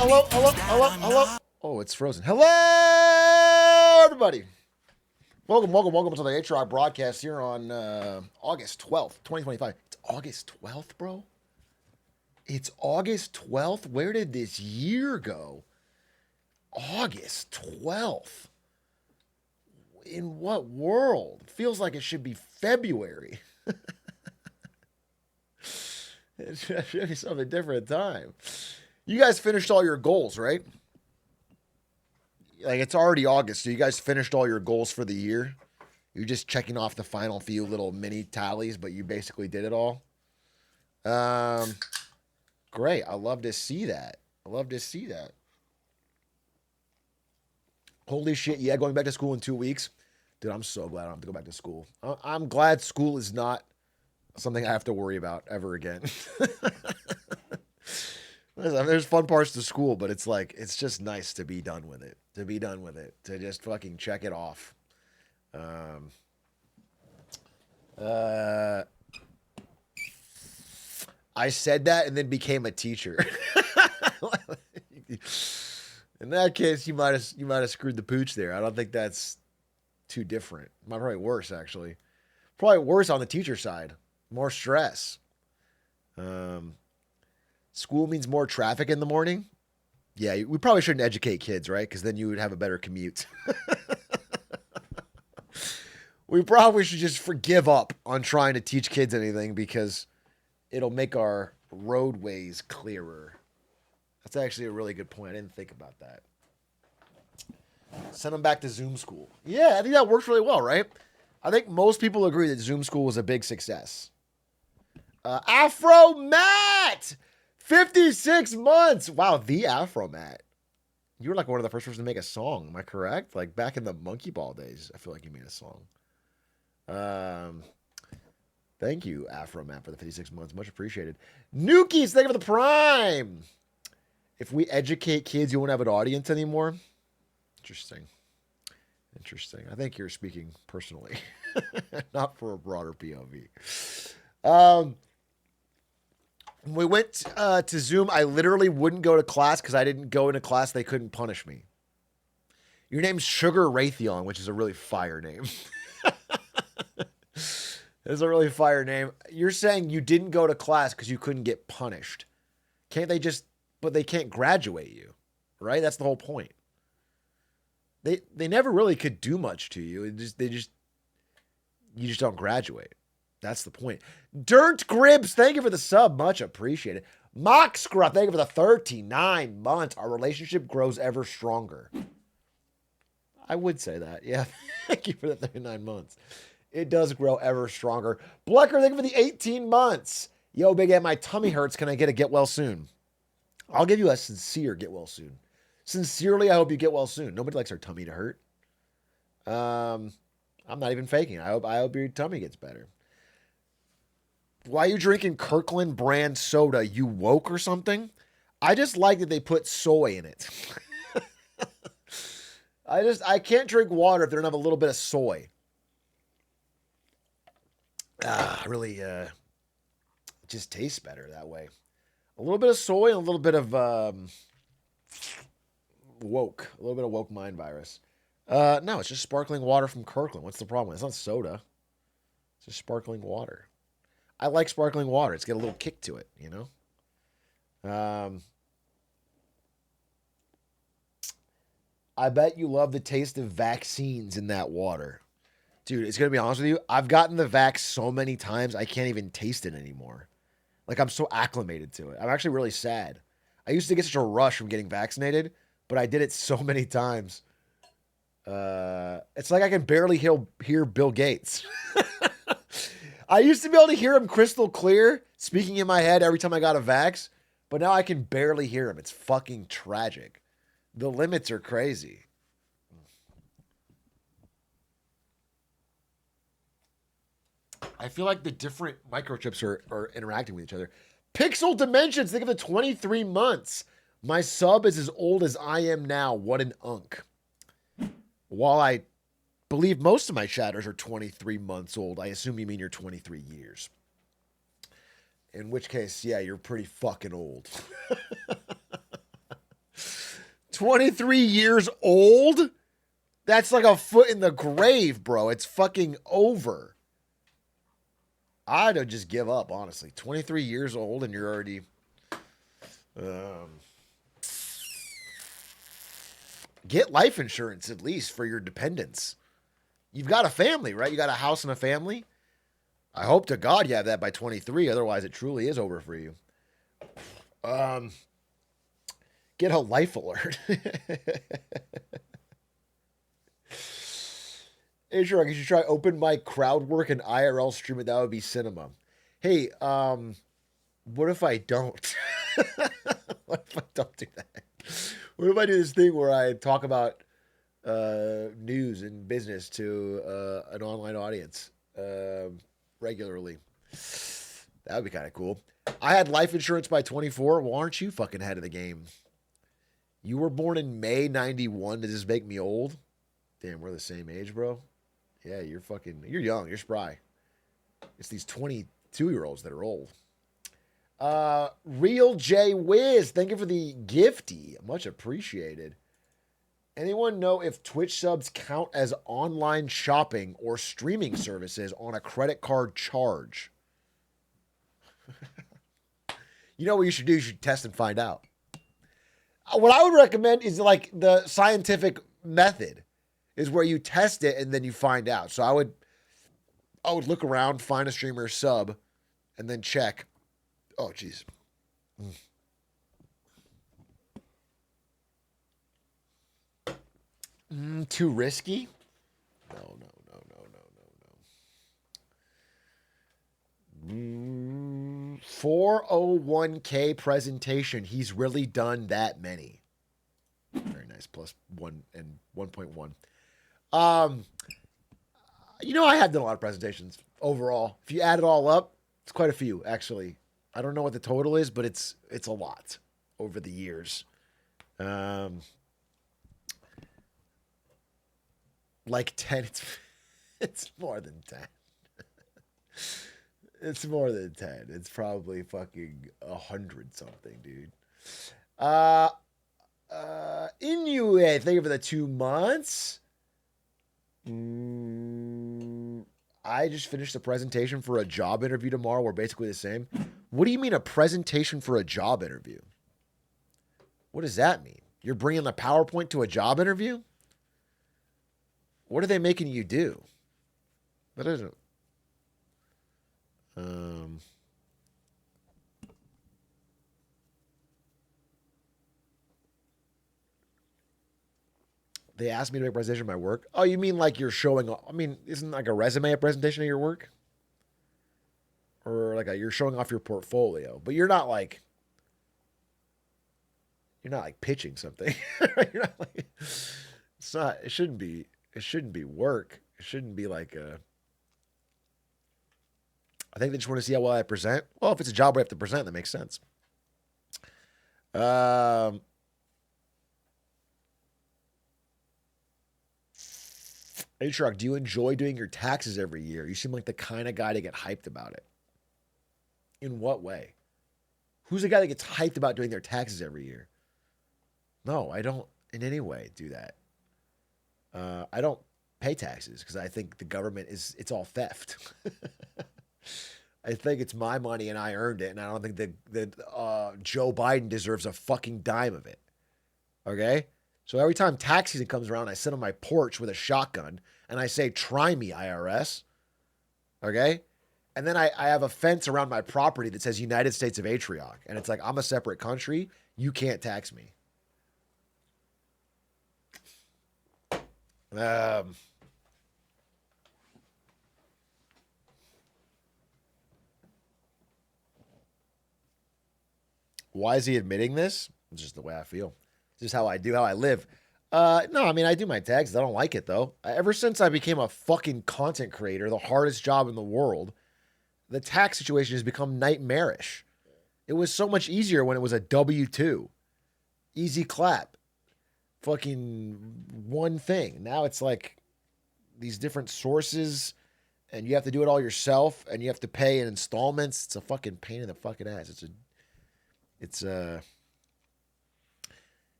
hello. Oh, it's frozen. Hello, everybody. Welcome to the Atrioc broadcast here on August 12th, 2025. It's August 12th, bro? It's August 12th? Where did this year go? August 12th. In what world? It feels like it should be February. It should be something different time. You guys finished all your goals, right? Like, it's already August, so you guys finished all your goals for the year. You're just checking off the final few little mini tallies, but you basically did it all. Great. I love to see that. Holy shit, yeah, going back to school in 2 weeks. Dude, I'm so glad I don't have to go back to school. I'm glad school is not something I have to worry about ever again. There's fun parts to school, but it's like, it's just nice to be done with it. To just fucking check it off. I said that and then became a teacher. In that case, you might have screwed the pooch there. I don't think that's too different. Probably worse, actually. Probably worse on the teacher side. More stress. School means more traffic in the morning. Yeah, we probably shouldn't educate kids, right? Because then you would have a better commute. We probably should just give up on trying to teach kids anything because it'll make our roadways clearer. That's actually a really good point. I didn't think about that. Send them back to Zoom school. Yeah, I think that works really well, right? I think most people agree that Zoom school was a big success. Afro Matt! 56 months! Wow, the Afro Matt. You were like one of the first person to make a song. Am I correct? Like back in the Monkey Ball days, I feel like you made a song. Thank you, Afro Matt, for the 56 months. Much appreciated. Nukies, thank you for the prime. If we educate kids, you won't have an audience anymore. Interesting. I think you're speaking personally, not for a broader POV. When we went to Zoom, I literally wouldn't go to class because I didn't go into class. They couldn't punish me. Your name's Sugar Raytheon, which is a really fire name. It's a really fire name. You're saying you didn't go to class because you couldn't get punished. Can't they just... But they can't graduate you, right? That's the whole point. They never really could do much to you. You just don't graduate. That's the point. Dirt Gribs, thank you for the sub. Much appreciated. Moxcruff, thank you for the 39 months. Our relationship grows ever stronger. I would say that. Yeah. Thank you for the 39 months. It does grow ever stronger. Blecker, thank you for the 18 months. Yo, Big M, my tummy hurts. Can I get well soon? I'll give you a sincere get well soon. Sincerely, I hope you get well soon. Nobody likes their tummy to hurt. I'm not even faking. I hope your tummy gets better. Why are you drinking Kirkland brand soda? You woke or something? I just like that they put soy in it. I can't drink water if they don't have a little bit of soy. Really, it just tastes better that way. A little bit of soy and a little bit of woke. A little bit of woke mind virus. No, it's just sparkling water from Kirkland. What's the problem? It's not soda. It's just sparkling water. I like sparkling water. It's got a little kick to it, you know? I bet you love the taste of vaccines in that water. Dude, it's going to be honest with you. I've gotten the vax so many times, I can't even taste it anymore. Like, I'm so acclimated to it. I'm actually really sad. I used to get such a rush from getting vaccinated, but I did it so many times. It's like I can barely hear Bill Gates. I used to be able to hear him crystal clear, speaking in my head every time I got a vax, but now I can barely hear him. It's fucking tragic. The limits are crazy. I feel like the different microchips are interacting with each other. Pixel Dimensions, think of the 23 months. My sub is as old as I am now. What an unk. While I believe most of my chatters are 23 months old, I assume you mean you're 23 years. In which case, yeah, you're pretty fucking old. 23 years old? That's like a foot in the grave, bro. It's fucking over. I'd just give up, honestly. 23 years old and you're already... get life insurance, at least, for your dependents. You've got a family, right? You got a house and a family? I hope to God you have that by 23. Otherwise, it truly is over for you. Get a life alert. Atrioc, you should try open mic crowd work and IRL stream it. That would be cinema. Hey, what if I don't? What if I don't do that? What if I do this thing where I talk about news and business to an online audience regularly? That would be kind of cool. I had life insurance by 24. Well, aren't you fucking ahead of the game? You were born in May 91. Does this make me old? Damn, we're the same age, bro. Yeah, you're young. You're spry. It's these 22-year-olds that are old. Real J Wiz, thank you for the gifty. Much appreciated. Anyone know if Twitch subs count as online shopping or streaming services on a credit card charge? You know what you should do? You should test and find out. What I would recommend is like the scientific method is where you test it and then you find out. So I would look around, find a streamer sub, and then check. Oh, jeez. Too risky? No. 401k presentation. He's really done that many. Very nice. Plus 1 and 1.1. I have done a lot of presentations overall. If you add it all up, it's quite a few, actually. I don't know what the total is, but it's a lot over the years. Like 10. It's more than 10. It's more than 10. It's probably fucking 100 something, dude. Inuit, thank you for the 2 months. I just finished a presentation for a job interview tomorrow. We're basically the same. What do you mean a presentation for a job interview? What does that mean? You're bringing the PowerPoint to a job interview? What are they making you do? That isn't... They asked me to make a presentation of my work. Oh, you mean like you're showing... I mean, isn't like a resume a presentation of your work? Or like you're showing off your portfolio. But you're not like pitching something. You're not like... It's not... It shouldn't be work. It shouldn't be like a... I think they just want to see how well I present. Well, if it's a job where I have to present, that makes sense. Atrioc, do you enjoy doing your taxes every year? You seem like the kind of guy to get hyped about it. In what way? Who's the guy that gets hyped about doing their taxes every year? No, I don't in any way do that. I don't pay taxes because I think the government it's all theft. I think it's my money and I earned it, and I don't think that Joe Biden deserves a fucking dime of it. Okay? So every time tax season comes around, I sit on my porch with a shotgun and I say, "Try me, IRS." Okay? And then I have a fence around my property that says United States of Atrioc. And it's like, I'm a separate country. You can't tax me. Why is he admitting this? It's just the way I feel. It's just how I do, how I live. No, I mean, I do my taxes. I don't like it, though. Ever since I became a fucking content creator, the hardest job in the world, the tax situation has become nightmarish. It was so much easier when it was a W-2. Easy clap. Fucking one thing. Now it's like these different sources, and you have to do it all yourself, and you have to pay in installments. It's a fucking pain in the fucking ass.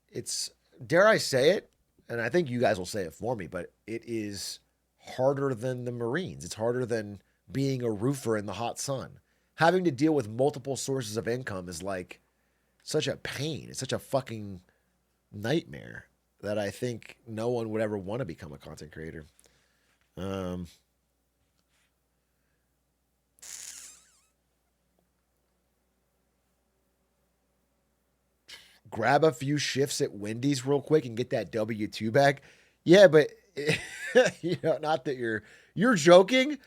It's dare I say it, and I think you guys will say it for me, but it is harder than the Marines. It's harder than being a roofer in the hot sun. Having to deal with multiple sources of income is like such a pain. It's such a fucking nightmare that I think no one would ever want to become a content creator. Um, Grab a few shifts at Wendy's real quick and get that W-2 back. Yeah, but not that you're joking.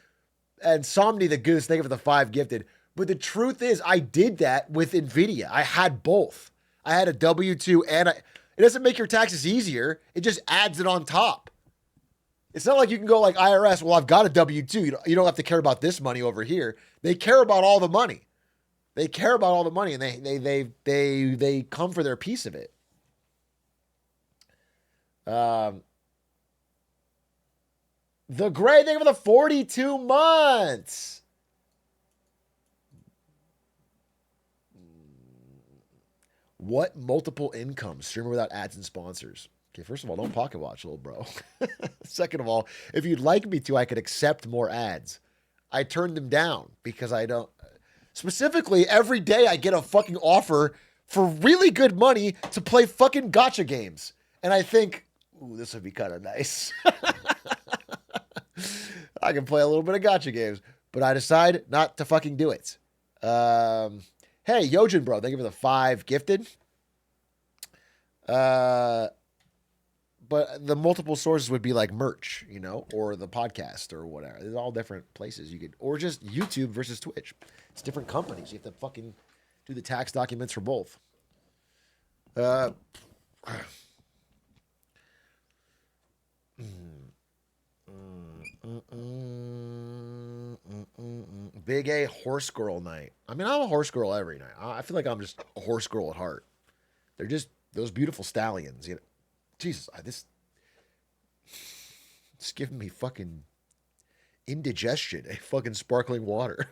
And Somni the Goose, thank you for the 5 gifted. But the truth is, I did that with Nvidia. I had both. I had a W-2 and it doesn't make your taxes easier. It just adds it on top. It's not like you can go like IRS. Well, I've got a W-2. You don't have to care about this money over here. They care about all the money. They care about all the money, and they come for their piece of it. The Gray, thank you for the 42 months. What multiple income streamer without ads and sponsors? Okay, first of all, don't pocket watch, little bro. Second of all, if you'd like me to, I could accept more ads. I turned them down because I don't. Specifically, every day I get a fucking offer for really good money to play fucking gacha games. And I think, ooh, this would be kind of nice. I can play a little bit of gacha games. But I decide not to fucking do it. Hey, Yojin bro, thank you for the 5 gifted. But the multiple sources would be like merch, or the podcast or whatever. There's all different places you could, or just YouTube versus Twitch. It's different companies. You have to fucking do the tax documents for both. Big A horse girl night. I mean, I'm a horse girl every night. I feel like I'm just a horse girl at heart. They're just those beautiful stallions. Jesus, it's giving me fucking indigestion. A fucking sparkling water.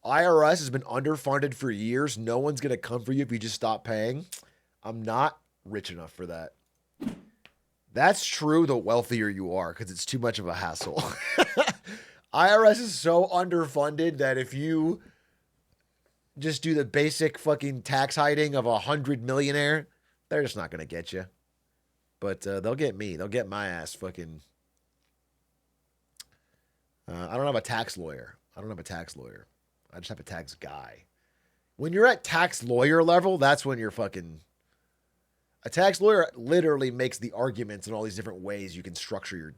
IRS has been underfunded for years. No one's going to come for you if you just stop paying. I'm not rich enough for that. That's true the wealthier you are because it's too much of a hassle. IRS is so underfunded that if you just do the basic fucking tax hiding of 100 millionaire, they're just not going to get you. But they'll get me. They'll get my ass fucking... I don't have a tax lawyer. I just have a tax guy. When you're at tax lawyer level, that's when you're fucking... A tax lawyer literally makes the arguments in all these different ways you can structure your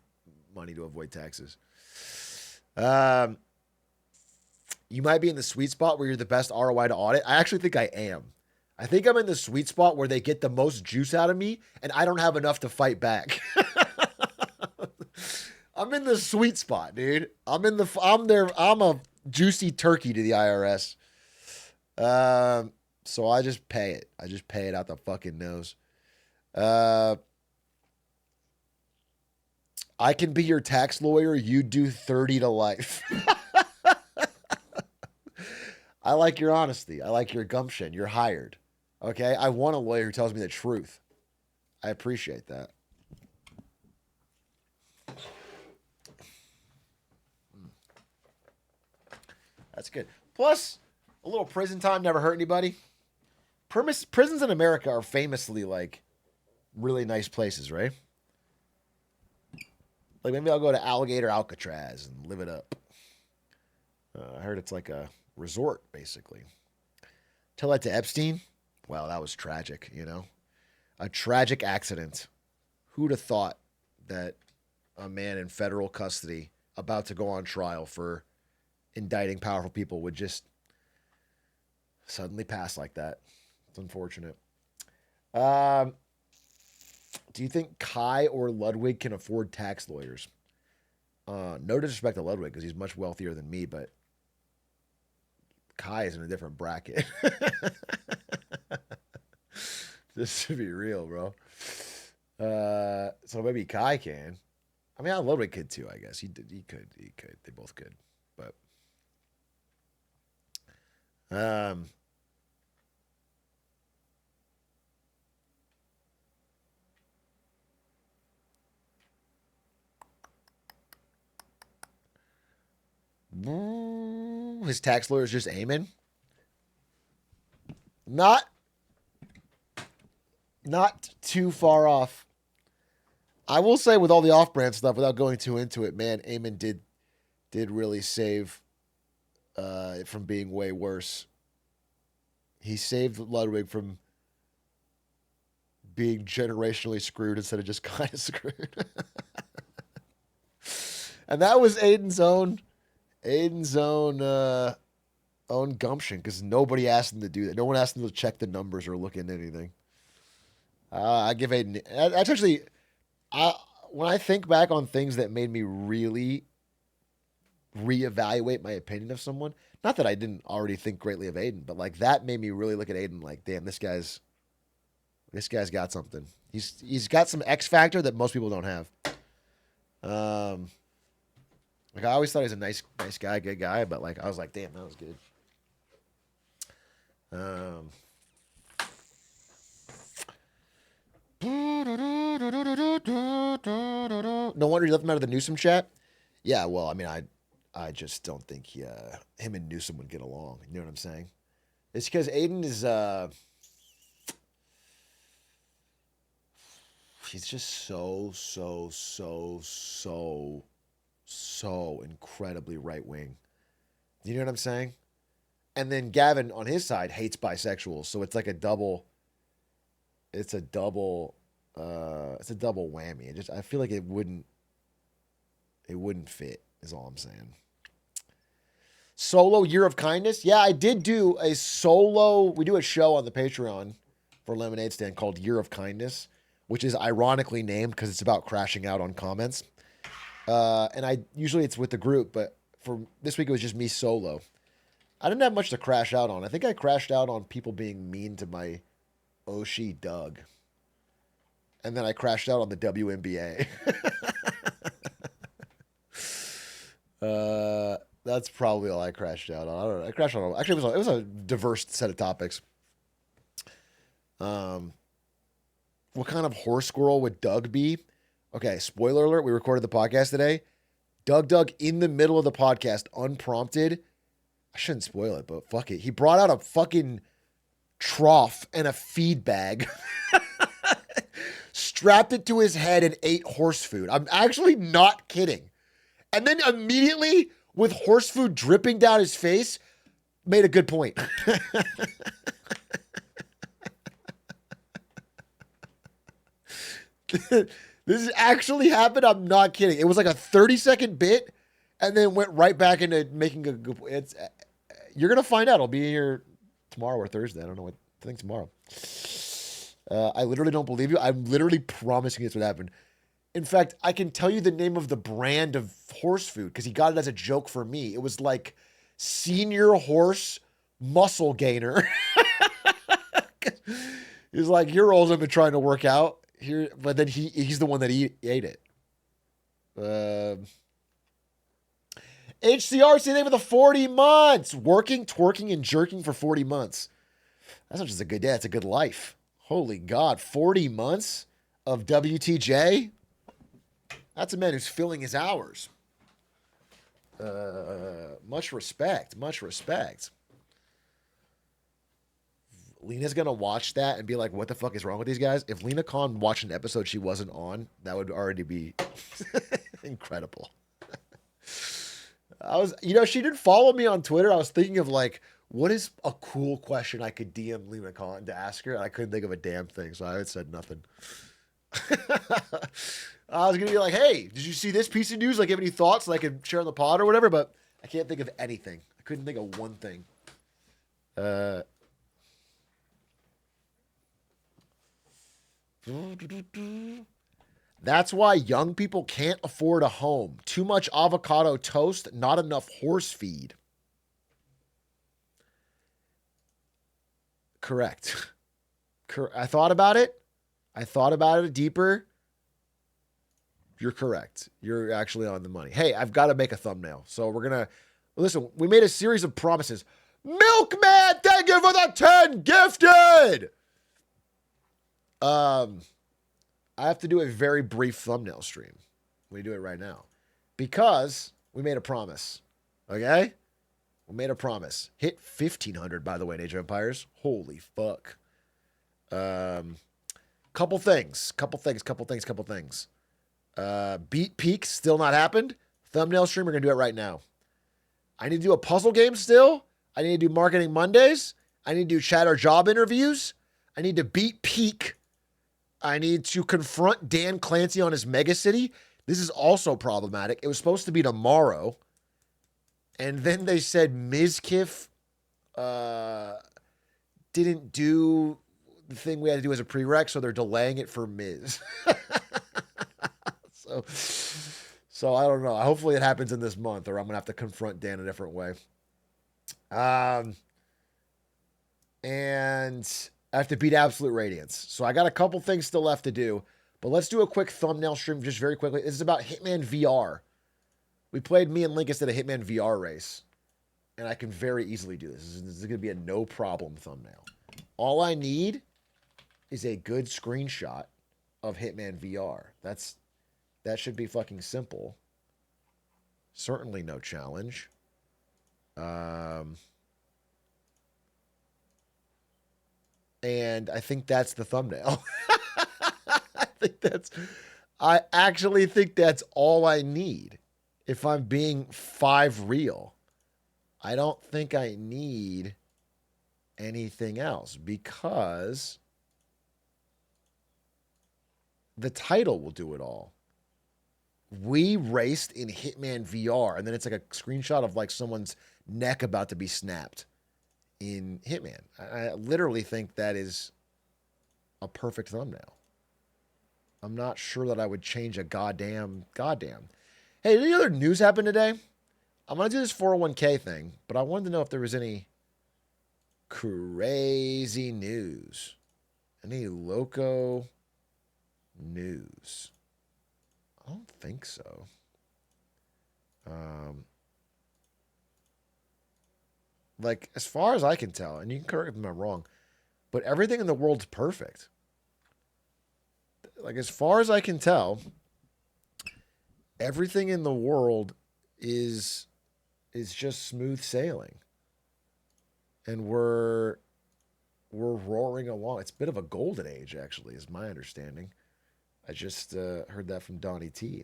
money to avoid taxes. You might be in the sweet spot where you're the best ROI to audit. I actually think I am. I think I'm in the sweet spot where they get the most juice out of me and I don't have enough to fight back. I'm in the sweet spot, dude. I'm a juicy turkey to the IRS. So I just pay it. I just pay it out the fucking nose. I can be your tax lawyer. You do 30 to life. I like your honesty. I like your gumption. You're hired. Okay? I want a lawyer who tells me the truth. I appreciate that. That's good. Plus, a little prison time never hurt anybody. Prisons in America are famously like really nice places, right? Like maybe I'll go to Alligator Alcatraz and live it up. I heard it's like a resort, basically. Tell that to Epstein. Wow, that was tragic, A tragic accident. Who'd have thought that a man in federal custody about to go on trial for indicting powerful people would just suddenly pass like that? It's unfortunate. Do you think Kai or Ludwig can afford tax lawyers? No disrespect to Ludwig because he's much wealthier than me, but Kai is in a different bracket. Just to be real, bro. So maybe Kai can. I mean, Ludwig could too, I guess. He could. They both could. But Um, his tax lawyer is just aiming. Not too far off. I will say with all the off-brand stuff, without going too into it, man, Eamon did really save it from being way worse. He saved Ludwig from being generationally screwed instead of just kind of screwed. And that was Aiden's own gumption, because nobody asked him to do that. No one asked him to check the numbers or look into anything. I give Aiden. That's actually, when I think back on things that made me really reevaluate my opinion of someone. Not that I didn't already think greatly of Aiden, but like that made me really look at Aiden like, damn, this guy's got something. He's got some X factor that most people don't have. Like I always thought he was a nice guy, good guy, but like I was like, damn, that was good. No wonder you left him out of the Newsom chat. Yeah, well, I mean, I just don't think him and Newsom would get along. You know what I'm saying? It's because Aiden is he's just so incredibly right wing. You know what I'm saying? And then Gavin on his side hates bisexuals, so it's like a double. It's a double whammy. I feel like it wouldn't fit. Is all I'm saying. Solo Year of Kindness. Yeah, I did do a solo. We do a show on the Patreon for Lemonade Stand called Year of Kindness, which is ironically named because it's about crashing out on comments. And usually it's with the group, but for this week it was just me solo. I didn't have much to crash out on. I think I crashed out on people being mean to my Oshi Doug. And then I crashed out on the WNBA. That's probably all I crashed out on. I don't know. I crashed out on. Actually, it was a diverse set of topics. What kind of horse squirrel would Doug be? Okay, spoiler alert. We recorded the podcast today. Doug in the middle of the podcast, unprompted. I shouldn't spoil it, but fuck it. He brought out a fucking trough and a feed bag. Strapped it to his head and ate horse food. I'm actually not kidding. And then immediately, with horse food dripping down his face, made a good point. This actually happened. I'm not kidding. It was like a 30-second bit and then went right back into making a good point. You're going to find out. I'll be here tomorrow or Thursday. I don't know what. I think tomorrow. I literally don't believe you. I'm literally promising this would happen. In fact, I can tell you the name of the brand of horse food because he got it as a joke for me. It was like Senior Horse Muscle Gainer. He's like, you're old. I've been trying to work out here, but then he's the one that ate it. HCR, say they for the 40 months. Working, twerking, and jerking for 40 months. That's not just a good day. That's a good life. Holy God, 40 months of WTJ? That's a man who's filling his hours. Much respect. Much respect. Lena's going to watch that and be like, what the fuck is wrong with these guys? If Lena Khan watched an episode she wasn't on, that would already be incredible. She did follow me on Twitter. I was thinking of like, what is a cool question I could DM Lena Khan to ask her? And I couldn't think of a damn thing, so I said nothing. I was going to be like, hey, did you see this piece of news? Like, have any thoughts that I could share on the pod or whatever? But I can't think of anything. I couldn't think of one thing. That's why young people can't afford a home. Too much avocado toast, not enough horse feed. Correct. I thought about it. I thought about it deeper. You're correct. You're actually on the money. Hey, I've got to make a thumbnail. So we're going to listen. We made a series of promises. Milkman, thank you for the 10 gifted. I have to do a very brief thumbnail stream. We do it right now because we made a promise. Okay? We made a promise. Hit 1,500, by the way, in Age of Empires. Holy fuck. Couple things. Beat peak still not happened. Thumbnail stream, we're going to do it right now. I need to do a puzzle game still. I need to do Marketing Mondays. I need to do chatter job interviews. I need to beat peak. I need to confront Dan Clancy on his mega city. This is also problematic. It was supposed to be tomorrow. And then they said Mizkif didn't do the thing we had to do as a prereq, so they're delaying it for Miz. So I don't know. Hopefully it happens in this month, or I'm going to have to confront Dan a different way. And I have to beat Absolute Radiance. So I got a couple things still left to do, but let's do a quick thumbnail stream just very quickly. This is about Hitman VR. Me and Linkus did a Hitman VR race, and I can very easily do this. This is going to be a no problem thumbnail. All I need is a good screenshot of Hitman VR. That should be fucking simple. Certainly no challenge. And I think that's the thumbnail. I actually think that's all I need. If I'm being 5 real, I don't think I need anything else because the title will do it all. We raced in Hitman VR, and then it's like a screenshot of like someone's neck about to be snapped in Hitman. I literally think that is a perfect thumbnail. I'm not sure that I would change a goddamn. Hey, did any other news happen today? I'm going to do this 401k thing, but I wanted to know if there was any crazy news. Any loco news? I don't think so. Like, as far as I can tell, and you can correct me if I'm wrong, but everything in the world's perfect. Like, as far as I can tell, everything in the world is just smooth sailing. And we're roaring along. It's a bit of a golden age, actually, is my understanding. I just heard that from Donnie T.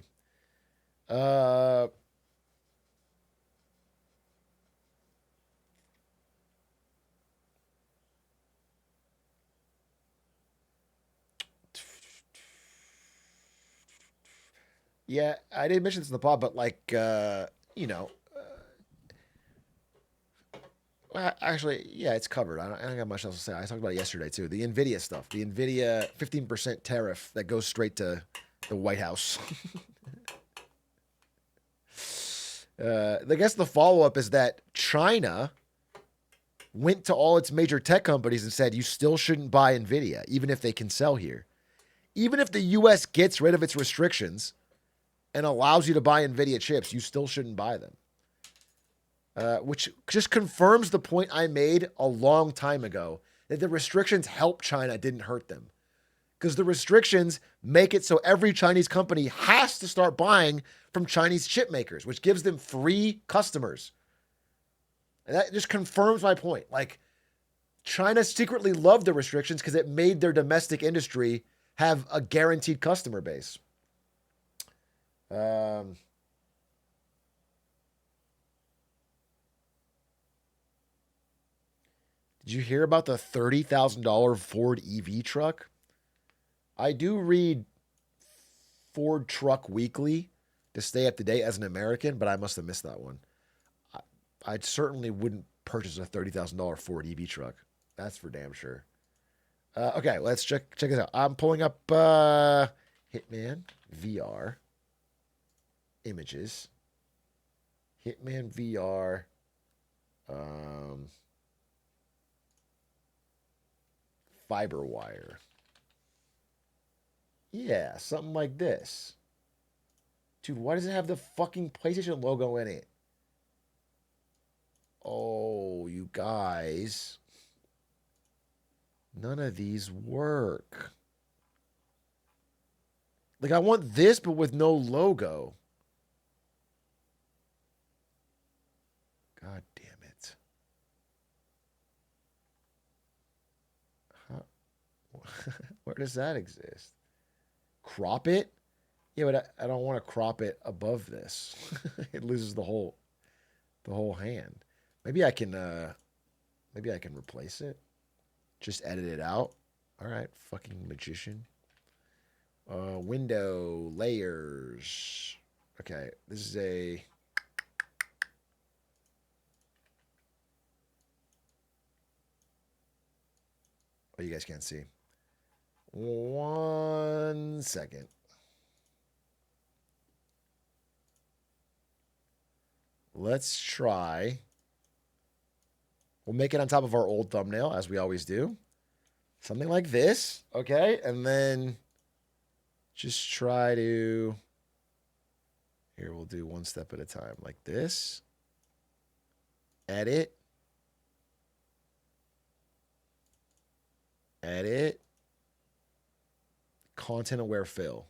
Yeah, I didn't mention this in the pod, but like, you know, actually, yeah, it's covered. I don't got much else to say. I talked about it yesterday too. The NVIDIA stuff, the NVIDIA 15% tariff that goes straight to the White House. I guess the follow-up is that China went to all its major tech companies and said, you still shouldn't buy NVIDIA, even if they can sell here. Even if the U.S. gets rid of its restrictions and allows you to buy NVIDIA chips, you still shouldn't buy them. Which just confirms the point I made a long time ago, that the restrictions help China, didn't hurt them. Because the restrictions make it so every Chinese company has to start buying from Chinese chip makers, which gives them free customers. And that just confirms my point. Like, China secretly loved the restrictions because it made their domestic industry have a guaranteed customer base. Did you hear about the $30,000 Ford EV truck? I do read Ford Truck Weekly to stay up to date as an American, but I must have missed that one. I certainly wouldn't purchase a $30,000 Ford EV truck. That's for damn sure. Okay, let's check this out. I'm pulling up Hitman VR images. Hitman VR. Fiberwire. Yeah, something like this. Dude, why does it have the fucking PlayStation logo in it? Oh, you guys. None of these work. Like, I want this, but with no logo. God damn it. Where does that exist? Crop it? Yeah, but I don't want to crop it above this. It loses the whole hand. Maybe I can replace it. Just edit it out. All right, fucking magician. Window layers. Okay, this is a. Oh, you guys can't see. 1 second. Let's try. We'll make it on top of our old thumbnail, as we always do. Something like this, okay? And then just try to... Here, we'll do one step at a time. Like this. Edit. Edit. Content-aware fill.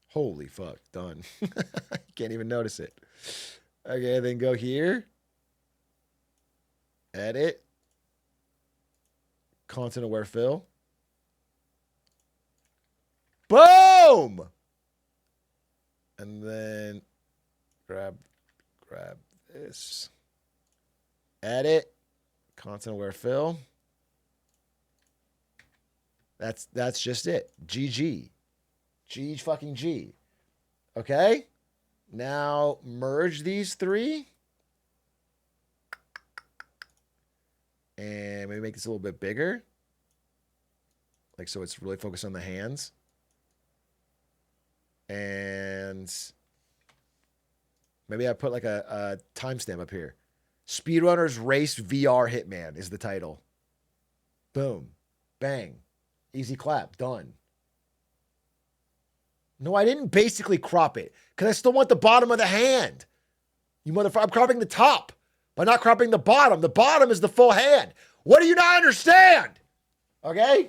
Holy fuck, done. Can't even notice it. Okay, then go here. Edit. Content-aware fill. Boom! And then grab this. Edit. Content-aware fill. That's just it. GG. G fucking G. Okay? Now merge these three. And maybe make this a little bit bigger. Like, so it's really focused on the hands. And maybe I put like a timestamp up here. Speedrunners Race VR Hitman is the title. Boom. Bang. Easy clap. Done. No, I didn't basically crop it because I still want the bottom of the hand. You motherfucker. I'm cropping the top, but not cropping the bottom. The bottom is the full hand. What do you not understand? Okay?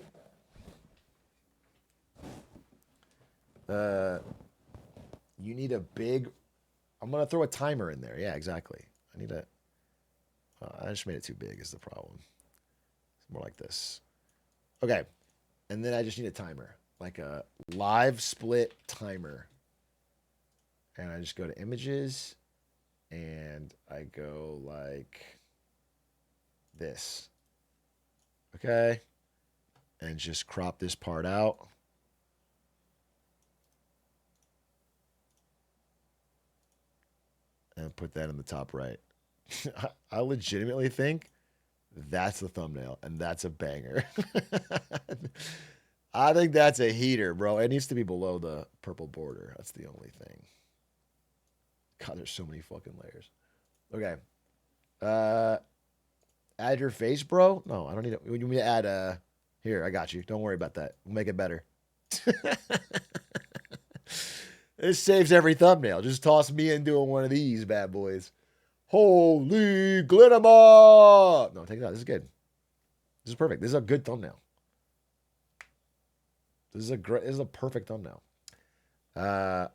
You need a big... I'm going to throw a timer in there. Yeah, exactly. I need a... I just made it too big is the problem. It's more like this. Okay. And then I just need a timer. Like a live split timer. And I just go to images. And I go like this. Okay. And just crop this part out. And put that in the top right. I legitimately think that's the thumbnail, and that's a banger. I think that's a heater, bro. It needs to be below the purple border. That's the only thing. God, there's so many fucking layers. Okay. Add your face, bro? No, I don't need it. You want me to add here, I got you. Don't worry about that. We'll make it better. This saves every thumbnail. Just toss me in doing one of these bad boys. Holy Glinama! No, take it out. This is good. This is perfect. This is a good thumbnail. This is a perfect thumbnail. No,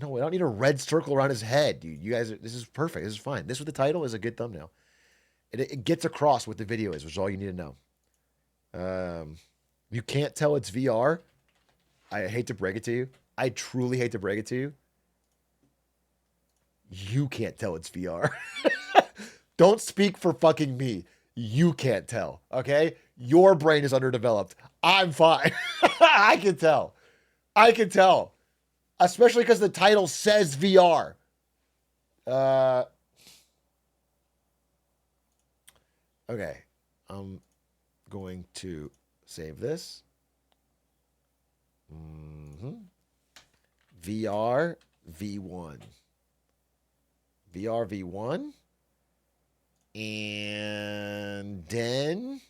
we don't need a red circle around his head, dude. You guys, this is perfect. This is fine. This with the title is a good thumbnail. It gets across what the video is, which is all you need to know. You can't tell it's VR. I hate to break it to you. I truly hate to break it to you. You can't tell it's VR. Don't speak for fucking me. You can't tell, okay? Your brain is underdeveloped. I'm fine. I can tell. I can tell. Especially because the title says VR. Okay. I'm going to save this. VR V1. VR V1. And then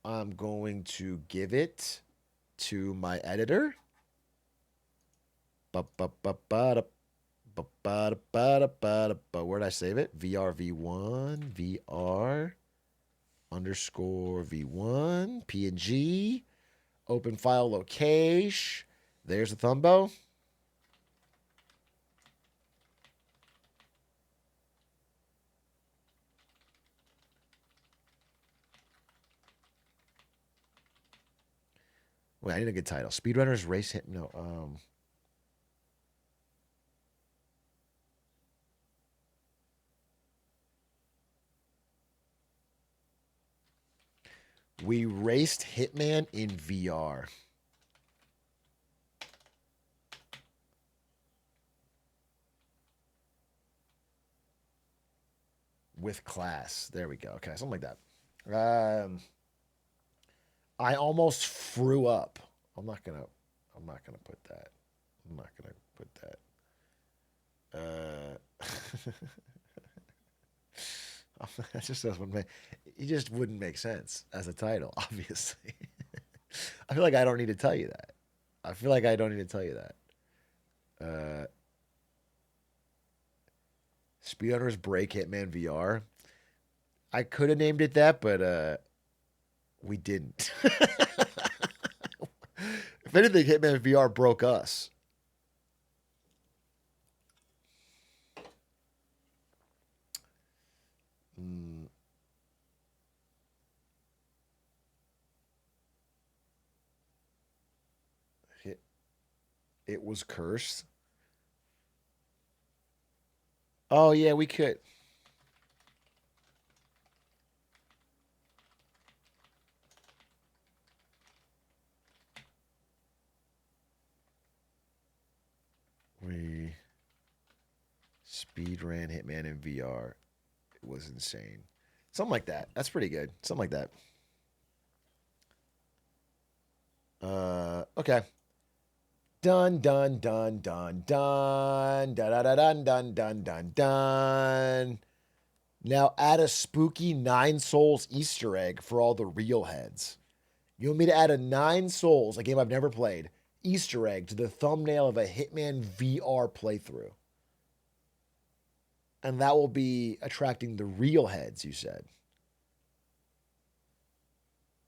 I'm going to give it to my editor. Where'd I save it? VRV1, VR underscore V1, PNG, open file location. There's the thumbo. Wait, I need a good title. Speedrunners Race Hit. No, we raced Hitman in VR. With class. There we go. Okay, something like that. I almost threw up. I'm not gonna put that. I'm not gonna put that. That just doesn't make. It just wouldn't make sense as a title, obviously. I feel like I don't need to tell you that. I feel like I don't need to tell you that. Speedrunners Break Hitman VR. I could have named it that, but we didn't. If anything, Hitman VR broke us. It was cursed. Oh yeah, we could. We speed ran Hitman in VR. It was insane. Something like that. That's pretty good. Something like that. Okay. Dun dun dun dun dun dun dun dun dun dun dun dun. Now add a spooky Nine Souls Easter egg for all the real heads. You want me to add a Nine Souls, a game I've never played, Easter egg to the thumbnail of a Hitman VR playthrough. And that will be attracting the real heads, you said.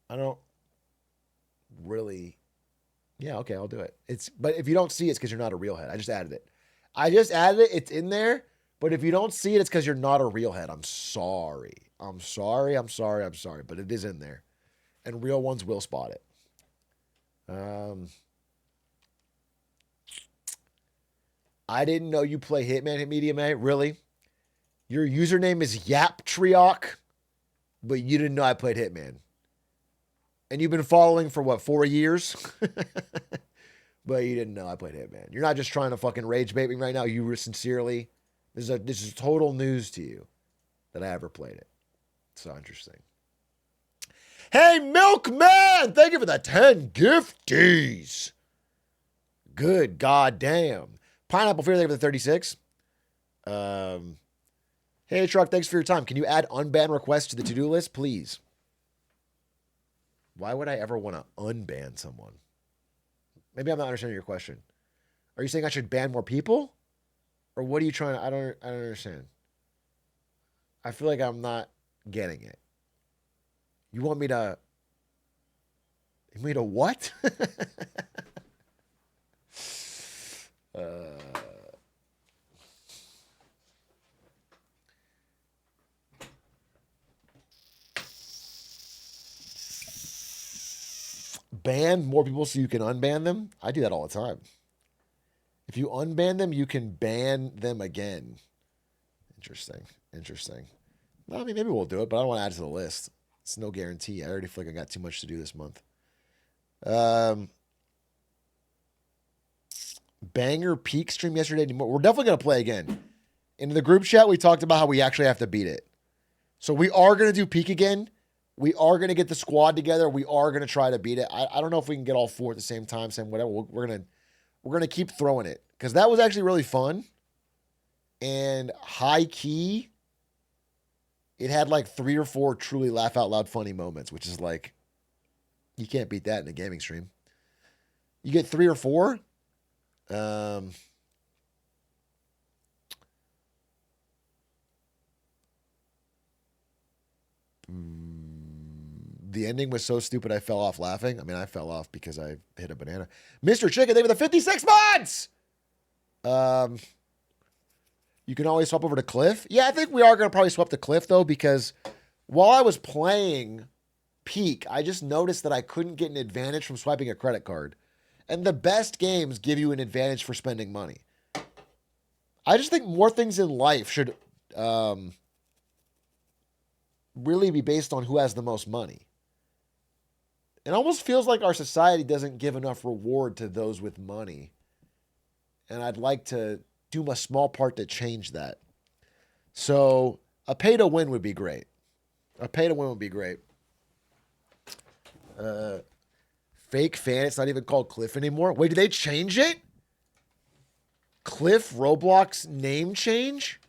I don't really. Yeah, okay, I'll do it. But if you don't see it, it's because you're not a real head. I just added it. It's in there. But if you don't see it, it's because you're not a real head. I'm sorry. I'm sorry. But it is in there. And real ones will spot it. I didn't know you play Hitman at Medium A. Really? Your username is Atrioc, but you didn't know I played Hitman. And you've been following for what, 4 years? But you didn't know I played Hitman. You're not just trying to fucking rage bait me right now. You were sincerely. This is total news to you that I ever played it. So interesting. Hey, Milkman! Thank you for the 10 gifties. Good goddamn. Pineapple Fear, thank you for the 36. Hey, Truck, thanks for your time. Can you add unban requests to the to-do list, please? Why would I ever want to unban someone? Maybe I'm not understanding your question. Are you saying I should ban more people? Or what are you trying to... I don't understand. I feel like I'm not getting it. You want me to... You want me to what? Ban more people so you can unban them? I do that all the time. If you unban them, you can ban them again. Interesting. Well, I mean, maybe we'll do it, but I don't want to add it to the list. It's no guarantee. I already feel like I got too much to do this month. Banger peak stream yesterday. We're definitely going to play again. In the group chat, we talked about how we actually have to beat it. So we are going to do peak again. We are going to get the squad together. We are going to try to beat it. I don't know if we can get all 4 at the same time. Same whatever. We're going to keep throwing it because that was actually really fun. And high key, it had like 3 or 4 truly laugh out loud funny moments, which is like, you can't beat that in a gaming stream. You get 3 or 4. The ending was so stupid I fell off laughing. I mean, I fell off because I hit a banana. Mr. Chicken, thank you for the 56 months! You can always swap over to Cliff. Yeah, I think we are going to probably swap to Cliff, though, because while I was playing Peak, I just noticed that I couldn't get an advantage from swiping a credit card. And the best games give you an advantage for spending money. I just think more things in life should really be based on who has the most money. It almost feels like our society doesn't give enough reward to those with money. And I'd like to do a small part to change that. So a pay to win would be great. A pay to win would be great. Fake fan. It's not even called Cliff anymore. Wait, did they change it? Cliff Roblox name change?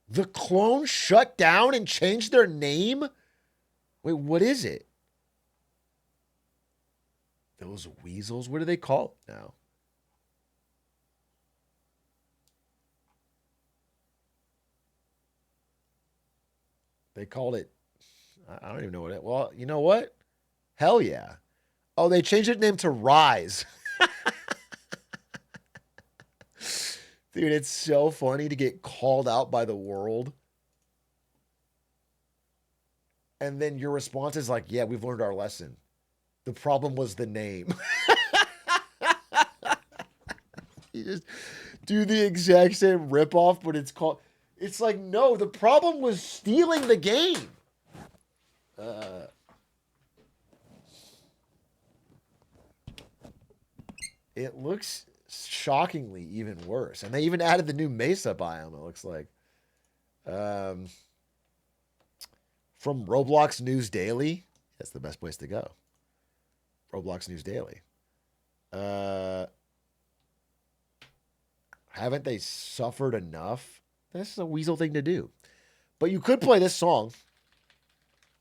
The clone shut down and changed their name? Wait, what is it? Those weasels? What do they call it now? They called it... I don't even know what it... Well, you know what? Hell yeah. Oh, they changed its name to Rise. Dude, it's so funny to get called out by the world. And then your response is like, yeah, we've learned our lesson. The problem was the name. You just do the exact same ripoff, but it's called... It's like, no, the problem was stealing the game. It looks shockingly even worse. And they even added the new Mesa biome, it looks like. From Roblox News Daily. That's the best place to go. Roblox News Daily. Haven't they suffered enough? This is a weasel thing to do. But you could play this song,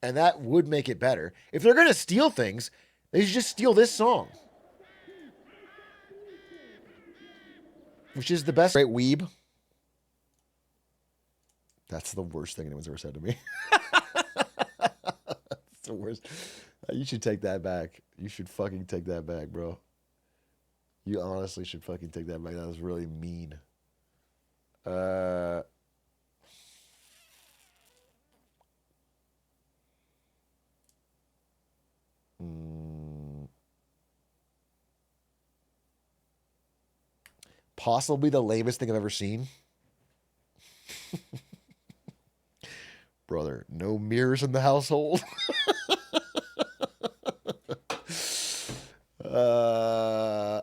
and that would make it better. If they're going to steal things, they should just steal this song. Which is the best. Great weeb. That's the worst thing anyone's ever said to me. That's the worst. You should take that back. You should fucking take that back, bro. You honestly should fucking take that back. That was really mean. Possibly the lamest thing I've ever seen. Brother, no mirrors in the household.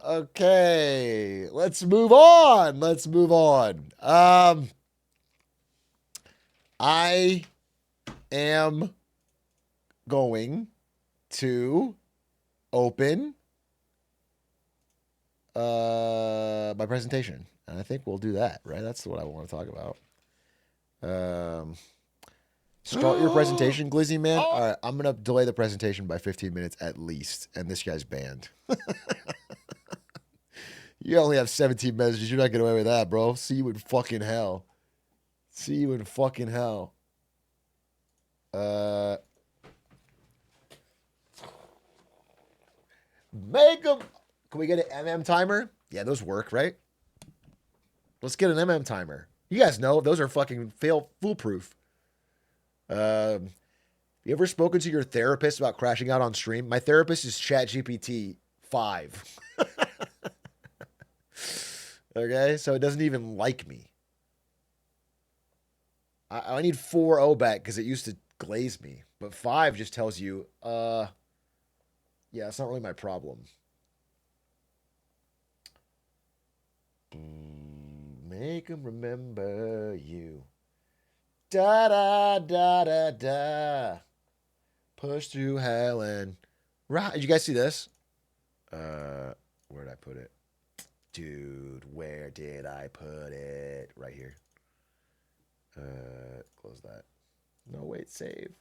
Okay, let's move on. Let's move on. I am going to open my presentation, and I think we'll do that, right? That's what I want to talk about. Start your presentation, Glizzy man. All right, I'm gonna delay the presentation by 15 minutes at least, and this guy's banned. You only have 17 messages. You're not getting away with that, bro. See you in fucking hell. See you in fucking hell. Make them. Can we get an MM timer? Yeah, those work, right? Let's get an MM timer. You guys know those are fucking foolproof. You ever spoken to your therapist about crashing out on stream? My therapist is ChatGPT 5. Okay, so it doesn't even like me. I need 4.0 back because it used to glaze me. But 5 just tells you, yeah, it's not really my problem. Make them remember you. Da da da da da. Push through hell and right. Did you guys see this? Where did I put it? Dude, where did I put it? Right here. Close that. No, wait, save.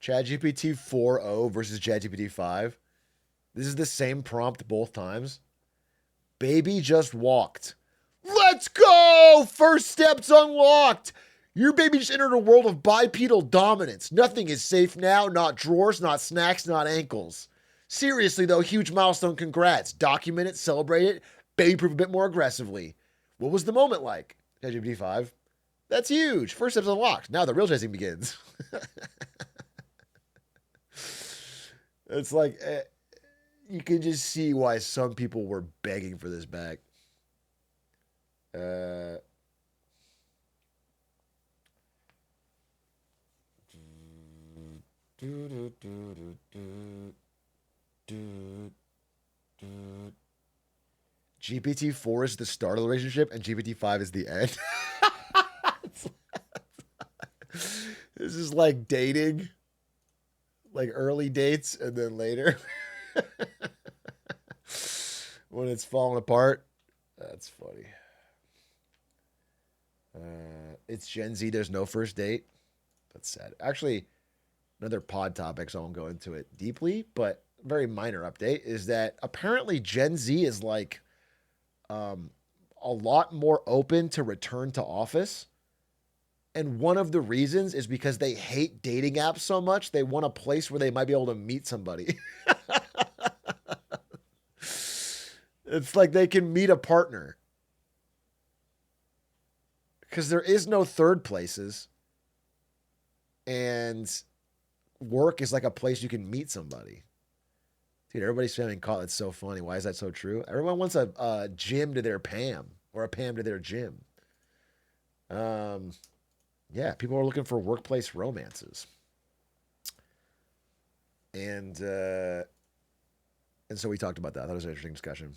ChatGPT 4.0 versus ChatGPT 5. This is the same prompt both times. Baby just walked. Let's go! First steps unlocked. Your baby just entered a world of bipedal dominance. Nothing is safe now. Not drawers, not snacks, not ankles. Seriously, though, huge milestone. Congrats. Document it, celebrate it, baby-proof a bit more aggressively. What was the moment like? ChatGPT-5. That's huge. First steps unlocked. Now the real chasing begins. It's like, you can just see why some people were begging for this back. GPT-4 is the start of the relationship and GPT-5 is the end. This is like dating, like early dates and then later when it's falling apart. That's funny. It's Gen Z. There's no first date. That's sad. Actually, another pod topic, so I won't go into it deeply, but very minor update is that apparently Gen Z is like a lot more open to return to office. And one of the reasons is because they hate dating apps so much, they want a place where they might be able to meet somebody. It's like they can meet a partner. Because there is no third places. And work is like a place you can meet somebody. Dude, everybody's spamming call. It's so funny. Why is that so true? Everyone wants a gym to their Pam or a Pam to their gym. Yeah, people are looking for workplace romances. And so we talked about that. I thought it was an interesting discussion.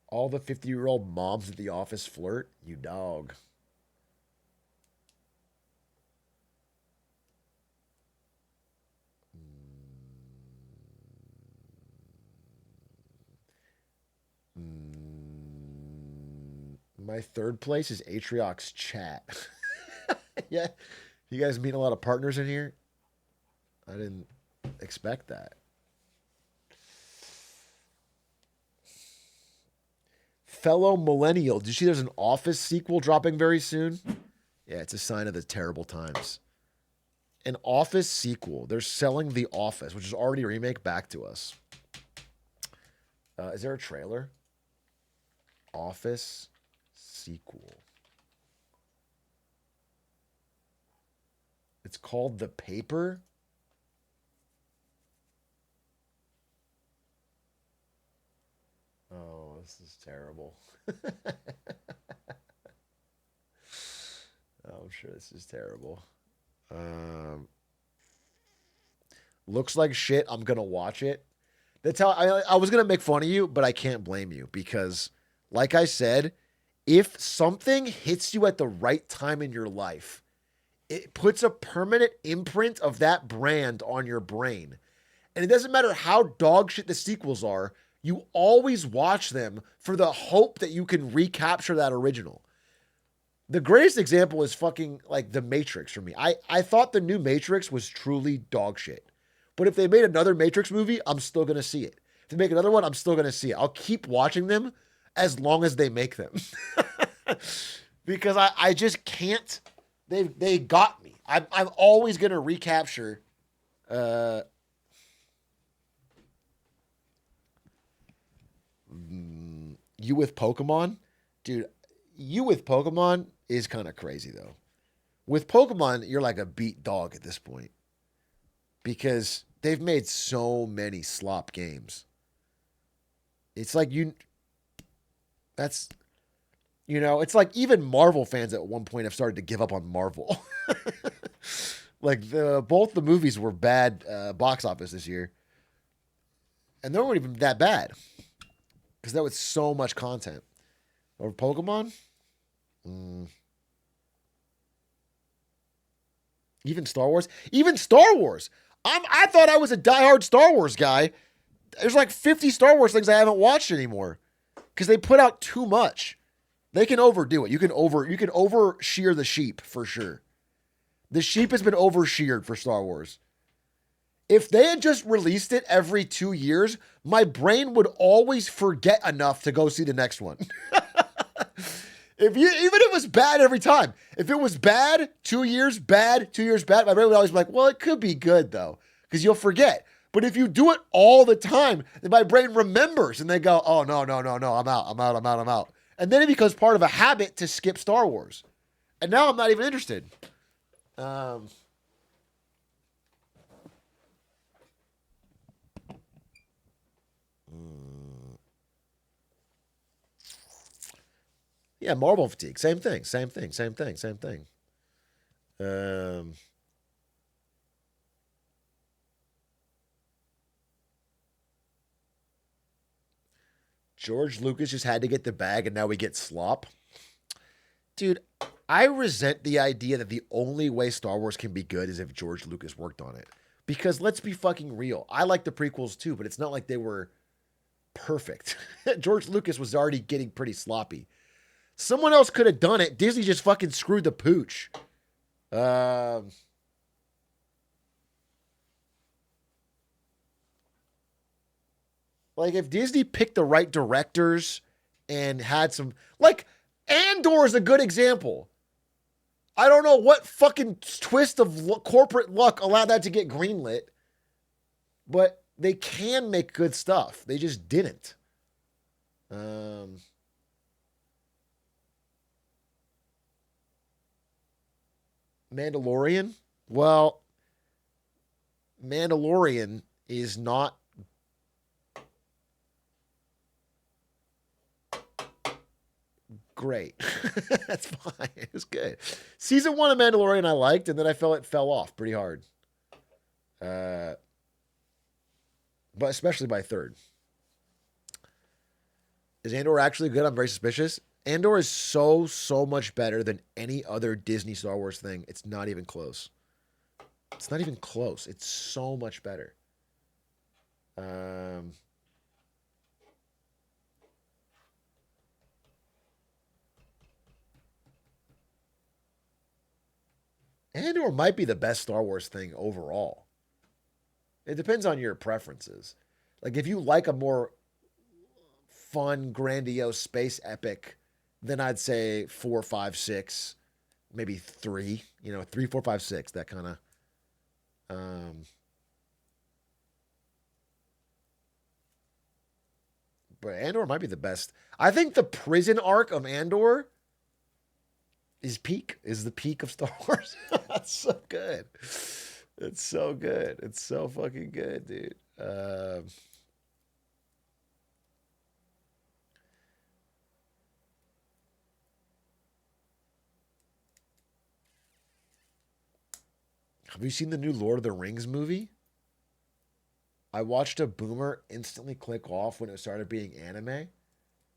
All the 50-year-old moms at the office flirt? You dog. My third place is Atrioc's chat. Yeah. You guys meet a lot of partners in here? I didn't expect that. Fellow millennial, did you see there's an Office sequel dropping very soon? Yeah, it's a sign of the terrible times. An Office sequel. They're selling The Office, which is already a remake, back to us. Is there a trailer? Office sequel. It's called The Paper. Oh, this is terrible. I'm sure this is terrible. Looks like shit. I'm gonna watch it. That's how I was gonna make fun of you, but I can't blame you because, like I said, if something hits you at the right time in your life, it puts a permanent imprint of that brand on your brain. And it doesn't matter how dog shit the sequels are, you always watch them for the hope that you can recapture that original. The greatest example is fucking like The Matrix for me. I thought the new Matrix was truly dog shit. But if they made another Matrix movie, I'm still going to see it. If they make another one, I'm still going to see it. I'll keep watching them as long as they make them. Because I just can't. They got me. I'm always going to recapture you with Pokemon. Dude, you with Pokemon is kind of crazy, though. With Pokemon, you're like a beat dog at this point. Because they've made so many slop games. It's like it's like even Marvel fans at one point have started to give up on Marvel. Like both the movies were bad box office this year. And they weren't even that bad. Because that was so much content. Or Pokemon? Even Star Wars? Even Star Wars! I thought I was a diehard Star Wars guy. There's like 50 Star Wars things I haven't watched anymore. Because they put out too much. They can overdo it. You can over shear the sheep for sure. The sheep has been over-sheared for Star Wars. If they had just released it every 2 years, my brain would always forget enough to go see the next one. Even if it was bad every time. If it was bad, 2 years bad, 2 years bad, my brain would always be like, well, it could be good though, because you'll forget. But if you do it all the time, then my brain remembers and they go, oh, no, I'm out. And then it becomes part of a habit to skip Star Wars. And now I'm not even interested. Yeah, Marvel fatigue. Same thing. George Lucas just had to get the bag and now we get slop. Dude, I resent the idea that the only way Star Wars can be good is if George Lucas worked on it. Because let's be fucking real. I like the prequels too, but it's not like they were perfect. George Lucas was already getting pretty sloppy. Someone else could have done it. Disney just fucking screwed the pooch. Like, if Disney picked the right directors and had some... Like, Andor is a good example. I don't know what fucking twist of corporate luck allowed that to get greenlit. But they can make good stuff. They just didn't. Mandalorian? Well, Mandalorian is not great. That's fine. It was good. Season 1 of Mandalorian I liked, and then I felt it fell off pretty hard. But especially by third. Is Andor actually good? I'm very suspicious. Andor is so much better than any other Disney Star Wars thing. It's not even close. It's not even close. It's so much better. Andor might be the best Star Wars thing overall. It depends on your preferences. Like, if you like a more fun, grandiose space epic, then I'd say 4, 5, 6, maybe 3. 3, 4, 5, 6. That kind of. But Andor might be the best. I think the prison arc of Andor is the peak of Star Wars. That's so good. It's so good. It's so fucking good, dude. Have you seen the new Lord of the Rings movie? I watched a boomer instantly click off when it started being anime.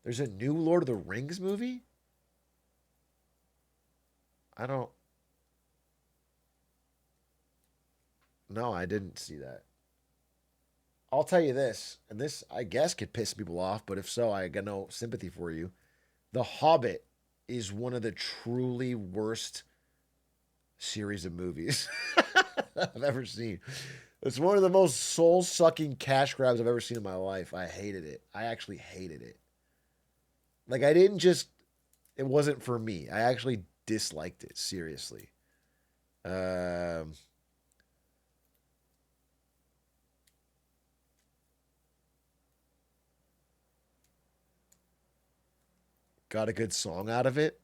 There's a new Lord of the Rings movie? No, I didn't see that. I'll tell you this, and this, I guess, could piss people off, but if so, I got no sympathy for you. The Hobbit is one of the truly worst series of movies I've ever seen. It's one of the most soul-sucking cash grabs I've ever seen in my life. I hated it. I actually hated it. Like, it wasn't for me. I actually disliked it, seriously. Got a good song out of it?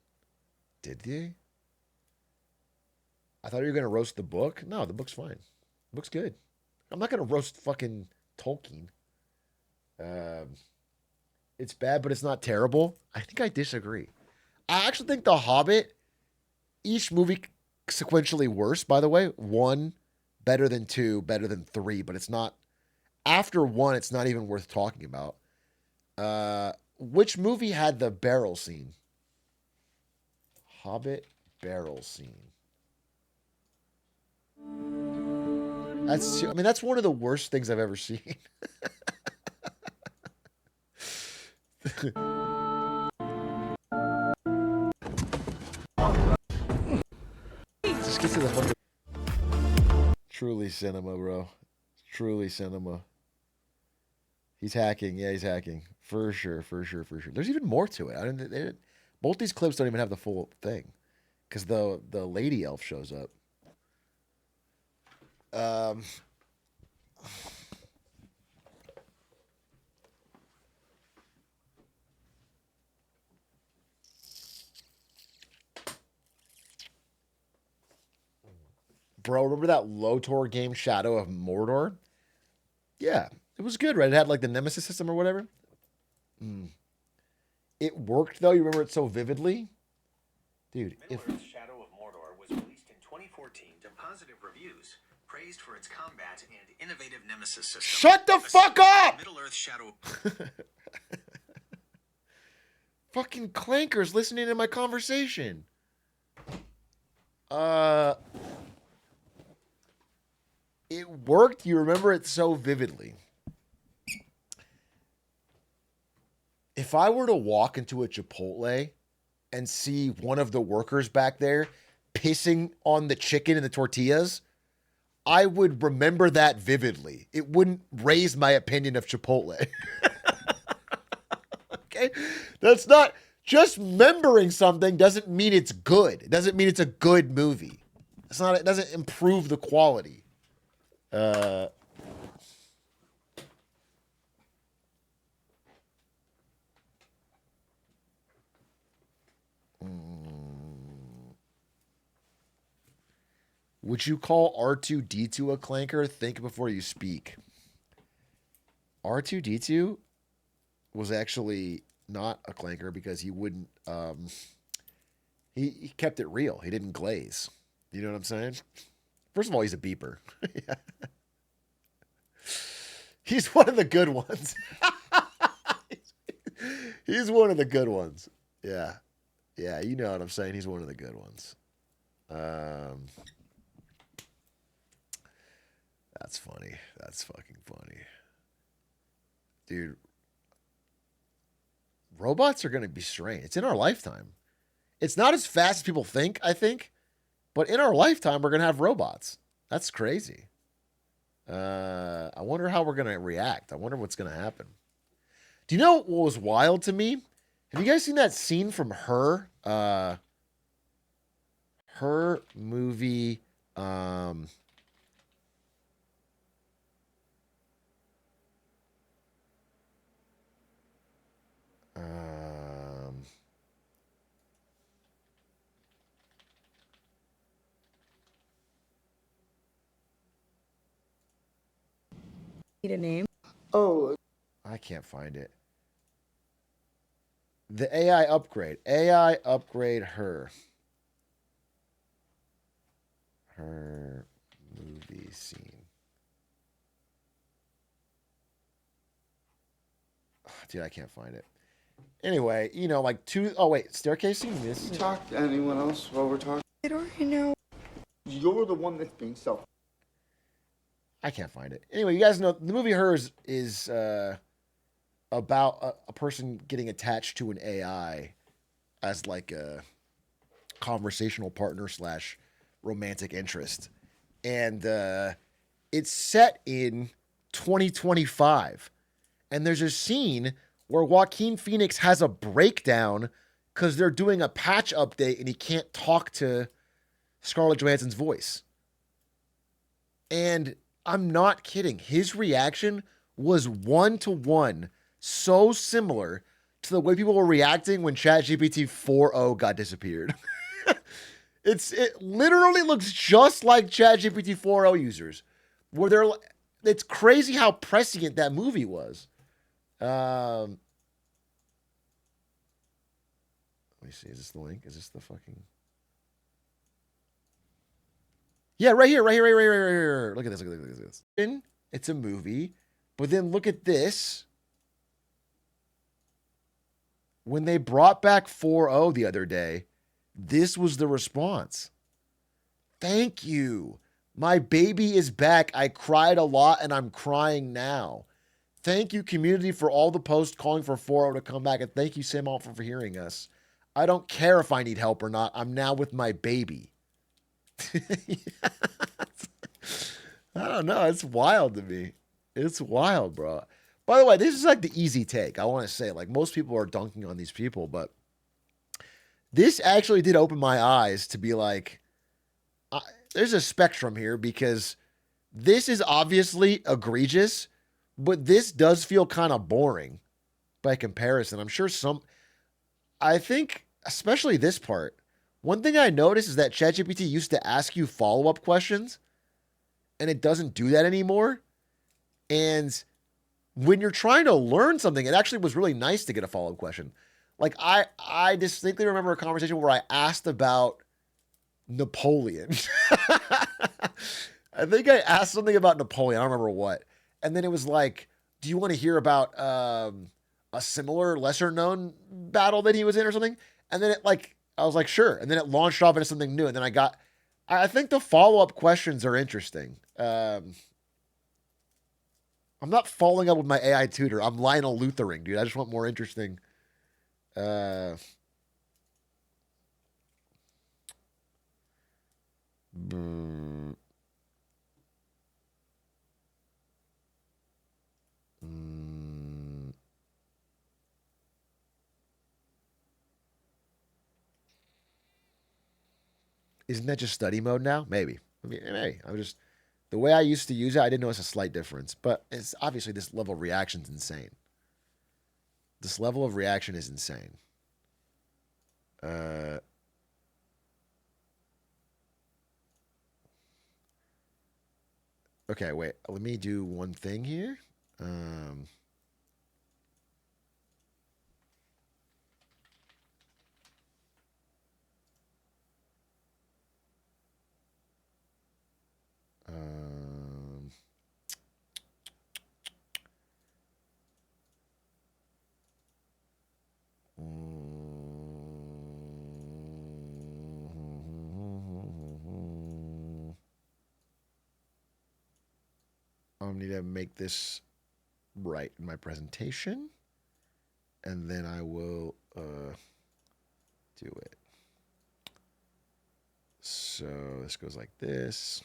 Did you? I thought you were going to roast the book. No, the book's fine. The book's good. I'm not going to roast fucking Tolkien. It's bad, but it's not terrible. I think I disagree. I actually think The Hobbit, each movie sequentially worse, by the way. 1, better than 2, better than 3, but it's not... After 1, it's not even worth talking about. Which movie had the barrel scene? Hobbit barrel scene. That's one of the worst things I've ever seen. Just get to the fucking... truly cinema, bro. Truly cinema. He's hacking. Yeah, he's hacking. For sure, for sure, for sure. There's even more to it. Both these clips don't even have the full thing. Because the lady elf shows up. Bro, remember that Lotor game Shadow of Mordor? Yeah, it was good, right? It had like the Nemesis system or whatever. It worked though. You remember it so vividly, dude. Middle-earth's Shadow of Mordor was released in 2014 to positive reviews, praised for its combat and innovative Nemesis system. Shut the fuck up! Middle-earth Shadow. Fucking clankers listening to my conversation. It worked. You remember it so vividly. If I were to walk into a Chipotle and see one of the workers back there pissing on the chicken and the tortillas, I would remember that vividly. It wouldn't raise my opinion of Chipotle. Okay? That's not... Just remembering something doesn't mean it's good. It doesn't mean it's a good movie. It's not... It doesn't improve the quality. Would you call R2-D2 a clanker? Think before you speak. R2-D2 was actually not a clanker because he wouldn't... He kept it real. He didn't glaze. You know what I'm saying? First of all, he's a beeper. Yeah. He's one of the good ones. He's one of the good ones. Yeah. Yeah, you know what I'm saying. He's one of the good ones. That's funny. That's fucking funny. Dude. Robots are going to be strange. It's in our lifetime. It's not as fast as people think, I think. But in our lifetime, we're going to have robots. That's crazy. I wonder how we're going to react. I wonder what's going to happen. Do you know what was wild to me? Have you guys seen that scene from Her? Her movie... Need a name? Oh, I can't find it. The AI upgrade. AI upgrade Her. Her movie scene. Oh, dude, I can't find it. Anyway, you know, like two... Oh, wait. Staircase scene? This... Talk to anyone else while we're talking? I don't know. You're the one that's being selfish. I can't find it. Anyway, you guys know the movie Hers is about a person getting attached to an AI as like a conversational partner slash romantic interest. And it's set in 2025. And there's a scene where Joaquin Phoenix has a breakdown because they're doing a patch update and he can't talk to Scarlett Johansson's voice. And I'm not kidding. His reaction was 1-to-1, so similar to the way people were reacting when ChatGPT 4.0 got disappeared. It literally looks just like ChatGPT 4.0 users, where they're... It's crazy how prescient that movie was. Let me see. Is this the link? Is this the fucking... Yeah, right here. Look at this. Look at this. It's a movie. But then look at this. When they brought back 4.0 the other day, this was the response. Thank you. My baby is back. I cried a lot and I'm crying now. Thank you, community, for all the posts calling for 4.0 to come back. And thank you, Sam Altman, for hearing us. I don't care if I need help or not. I'm now with my baby. I don't know. It's wild to me. It's wild, bro. By the way, this is like the easy take. I want to say, like, most people are dunking on these people, but this actually did open my eyes to be like, I, there's a spectrum here because this is obviously egregious, but this does feel kind of boring by comparison. I think, especially this part, one thing I noticed is that ChatGPT used to ask you follow up questions, and it doesn't do that anymore. And when you're trying to learn something, it actually was really nice to get a follow up question. Like I distinctly remember a conversation where I asked about Napoleon. I think I asked something about Napoleon. I don't remember what. And then it was like, do you want to hear about a similar, lesser known battle that he was in or something? And then I was like, sure. And then it launched off into something new. And then I think the follow up questions are interesting. I'm not following up with my AI tutor. I'm Lionel Luthering, dude. I just want more interesting. Uh, mm, mm. Isn't that just study mode now? Maybe. I mean, maybe. The way I used to use it, I didn't notice a slight difference. But it's obviously this level of reaction is insane. This level of reaction is insane. Okay, wait. Let me do one thing here. Um, um, I need to make this right in my presentation, and then I will do it. So this goes like this,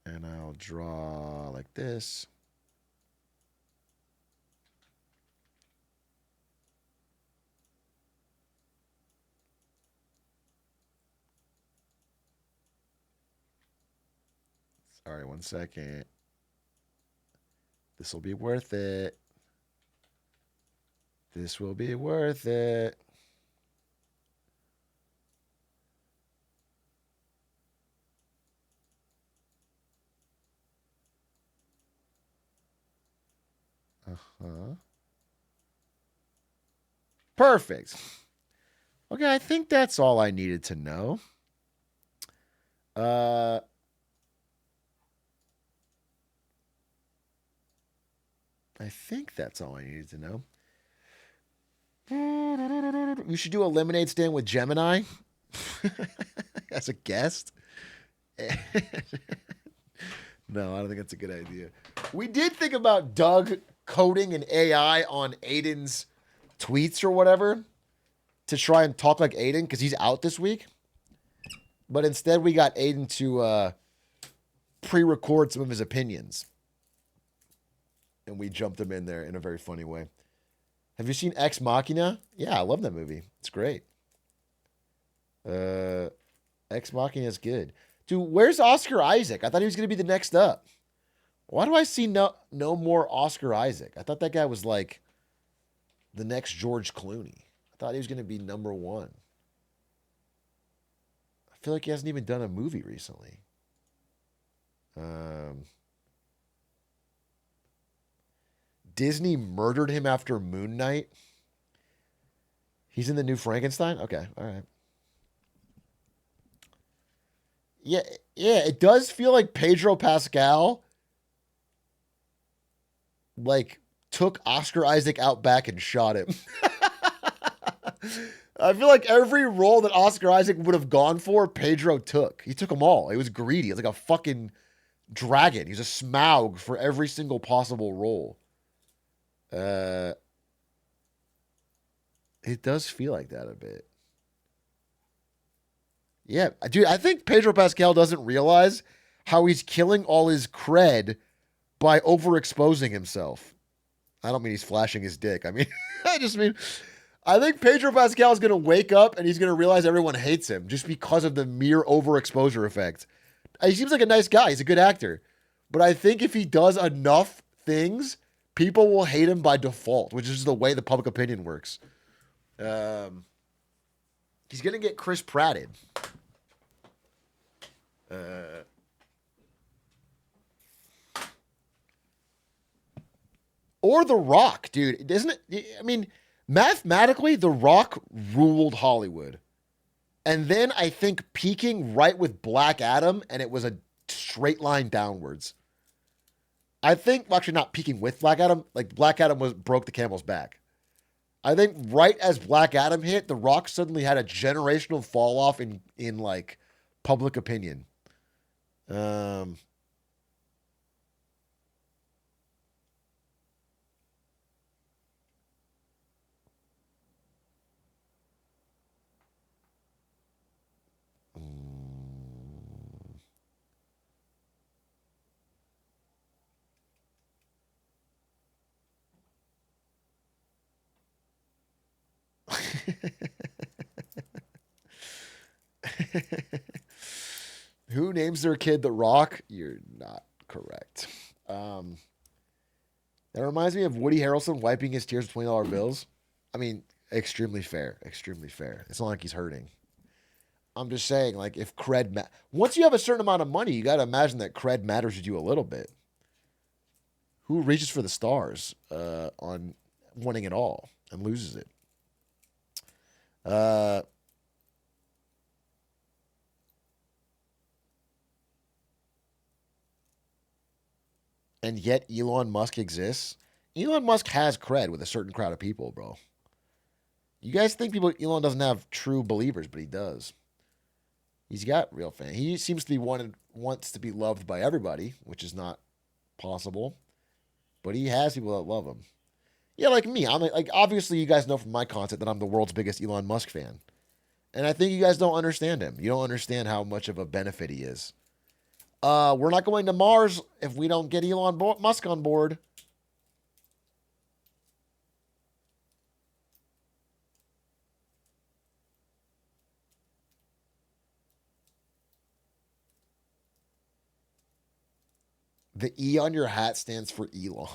and I'll draw like this. Sorry, one second. This will be worth it. This will be worth it. Uh-huh. Perfect. Okay, I think that's all I needed to know. I think that's all I needed to know. We should do a lemonade stand with Gemini as a guest. No, I don't think that's a good idea. We did think about Doug coding an AI on Aiden's tweets or whatever to try and talk like Aiden because he's out this week. But instead, we got Aiden to pre-record some of his opinions. And we jumped him in there in a very funny way. Have you seen Ex Machina? Yeah, I love that movie. It's great. Ex Machina is good. Dude, where's Oscar Isaac? I thought he was going to be the next up. Why do I see no more Oscar Isaac? I thought that guy was like the next George Clooney. I thought he was going to be number one. I feel like he hasn't even done a movie recently. Disney murdered him after Moon Knight. He's in the new Frankenstein? Okay, all right. Yeah, it does feel like Pedro Pascal like took Oscar Isaac out back and shot him. I feel like every role that Oscar Isaac would have gone for, Pedro took. He took them all. He was greedy. He was like a fucking dragon. He's a Smaug for every single possible role. It does feel like that a bit. Yeah, dude, I think Pedro Pascal doesn't realize how he's killing all his cred by overexposing himself. I don't mean he's flashing his dick. I mean, I just mean, I think Pedro Pascal is going to wake up and he's going to realize everyone hates him just because of the mere overexposure effect. He seems like a nice guy. He's a good actor. But I think if he does enough things, people will hate him by default, which is the way the public opinion works. He's going to get Chris Pratted. Or The Rock, dude. Isn't it? I mean, mathematically, The Rock ruled Hollywood. And then I think peaking right with Black Adam, and it was a straight line downwards. I think, well, actually not peaking with Black Adam, like Black Adam broke the camel's back. I think right as Black Adam hit, The Rock suddenly had a generational fall off in like public opinion. Who names their kid The Rock? You're not correct. That reminds me of Woody Harrelson wiping his tears with $20 bills. I mean, extremely fair. Extremely fair. It's not like he's hurting. I'm just saying, like, if cred... Once you have a certain amount of money, you got to imagine that cred matters to you a little bit. Who reaches for the stars on winning it all and loses it? And yet Elon Musk exists. Elon Musk has cred with a certain crowd of people, bro. You guys think Elon doesn't have true believers, but he does. He's got real fans. He seems to be wants to be loved by everybody, which is not possible. But he has people that love him. Yeah, like me. I'm like obviously you guys know from my content that I'm the world's biggest Elon Musk fan. And I think you guys don't understand him. You don't understand how much of a benefit he is. We're not going to Mars if we don't get Elon Musk on board. The E on your hat stands for Elon.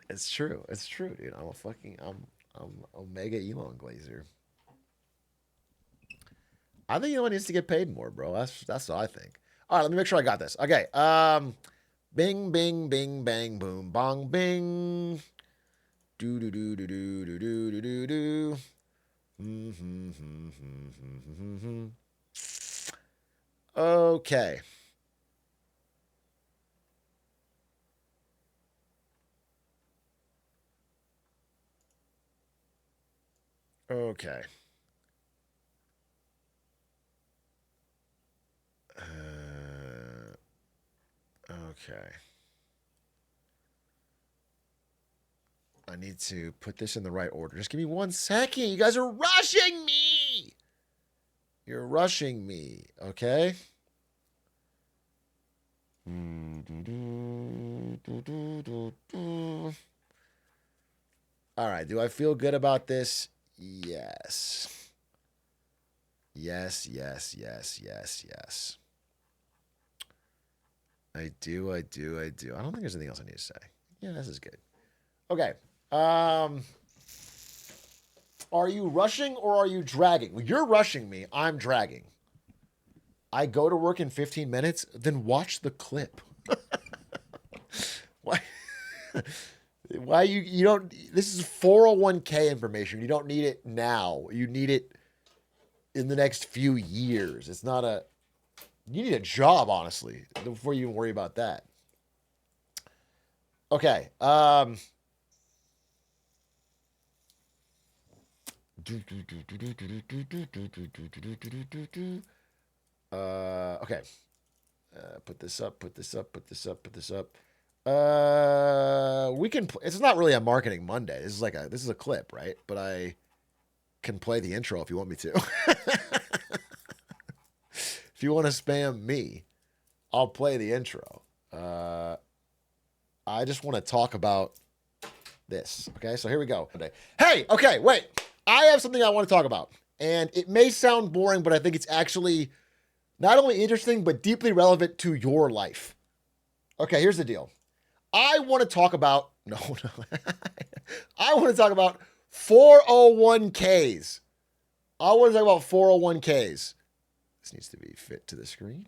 It's true. It's true, dude. I'm Omega Elon Glazer. I think Elon needs to get paid more, bro. That's what I think. All right, let me make sure I got this. Okay. Bing, bing, bing, bang, boom, bong, bing. Do do do do do do do do do. Okay. Okay. Okay. I need to put this in the right order. Just give me 1 second. You guys are rushing me. You're rushing me. Okay. All right. Do I feel good about this? Yes. Yes, yes, yes, yes, yes. I do. I don't think there's anything else I need to say. Yeah, this is good. Okay. Are you rushing or are you dragging? Well, you're rushing me. I'm dragging. I go to work in 15 minutes, then watch the clip. Why? Why you don't? This is 401k information. You don't need it now. You need it in the next few years. It's not a. You need a job, honestly, before you even worry about that. Okay. Okay. Put this up. We can. It's not really a marketing Monday. This is a clip, right? But I can play the intro if you want me to. If you want to spam me, I'll play the intro. I just want to talk about this. Okay, so here we go. Hey, okay, wait. I have something I want to talk about, and it may sound boring, but I think it's actually not only interesting but deeply relevant to your life. Okay, here's the deal. I want to talk about I want to talk about 401ks. I want to talk about 401ks. This needs to be fit to the screen.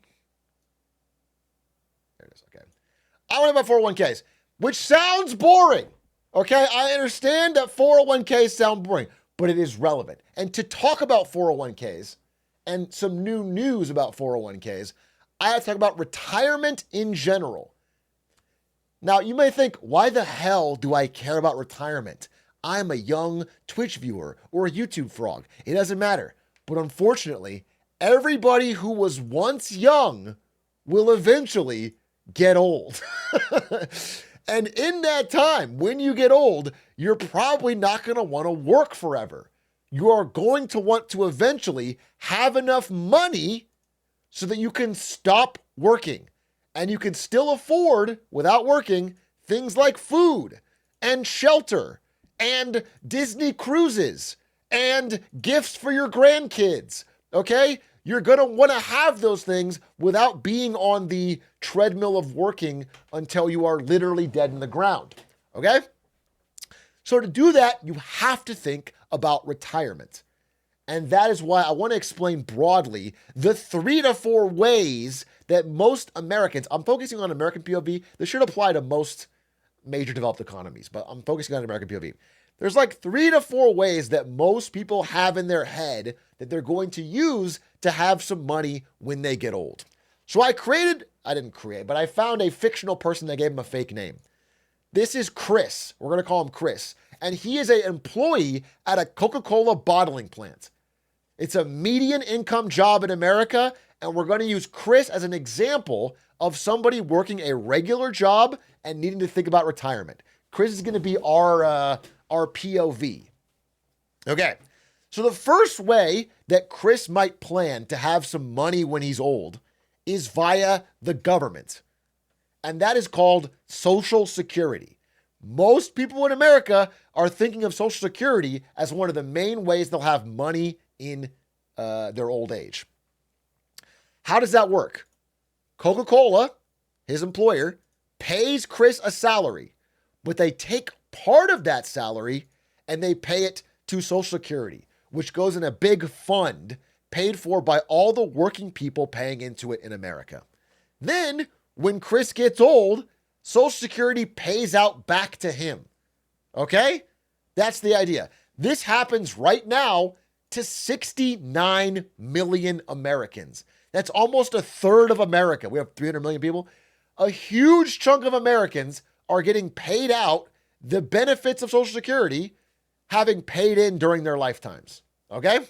There it is. Okay. I want to talk about 401ks, which sounds boring. Okay, I understand that 401ks sound boring, but it is relevant. And to talk about 401ks and some new news about 401ks, I have to talk about retirement in general. Now, you may think, why the hell do I care about retirement? I'm a young Twitch viewer or a YouTube frog. It doesn't matter. But unfortunately, everybody who was once young will eventually get old. And in that time, when you get old, you're probably not going to want to work forever. You are going to want to eventually have enough money so that you can stop working. And you can still afford, without working, things like food and shelter and Disney cruises and gifts for your grandkids, okay? You're going to want to have those things without being on the treadmill of working until you are literally dead in the ground, okay? So to do that, you have to think about retirement. And that is why I want to explain broadly the 3 to 4 ways that most Americans, I'm focusing on American POV. This should apply to most major developed economies, but I'm focusing on American POV. There's like 3 to 4 ways that most people have in their head that they're going to use to have some money when they get old. So I found a fictional person that gave him a fake name. This is Chris. We're going to call him Chris. And he is an employee at a Coca-Cola bottling plant. It's a median income job in America, and we're going to use Chris as an example of somebody working a regular job and needing to think about retirement. Chris is going to be our POV. Okay, so the first way that Chris might plan to have some money when he's old is via the government, and that is called Social Security. Most people in America are thinking of Social Security as one of the main ways they'll have money in their old age. How does that work? Coca-Cola, his employer, pays Chris a salary, but they take part of that salary and they pay it to Social Security, which goes in a big fund paid for by all the working people paying into it in America. Then, when Chris gets old, Social Security pays out back to him. Okay? That's the idea. This happens right now to 69 million Americans. That's almost a third of America. We have 300 million people. A huge chunk of Americans are getting paid out the benefits of Social Security, having paid in during their lifetimes. Okay? There's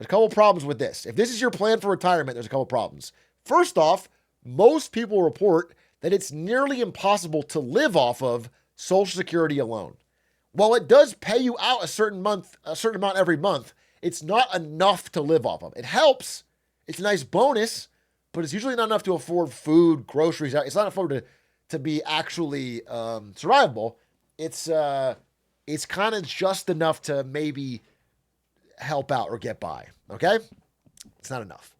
a couple problems with this. If this is your plan for retirement, there's a couple problems. First off, most people report that it's nearly impossible to live off of Social Security alone. While it does pay you out a certain amount every month, it's not enough to live off of. It helps. It's a nice bonus, but it's usually not enough to afford food, groceries. It's not enough to be actually survivable. It's kind of just enough to maybe help out or get by. Okay? It's not enough.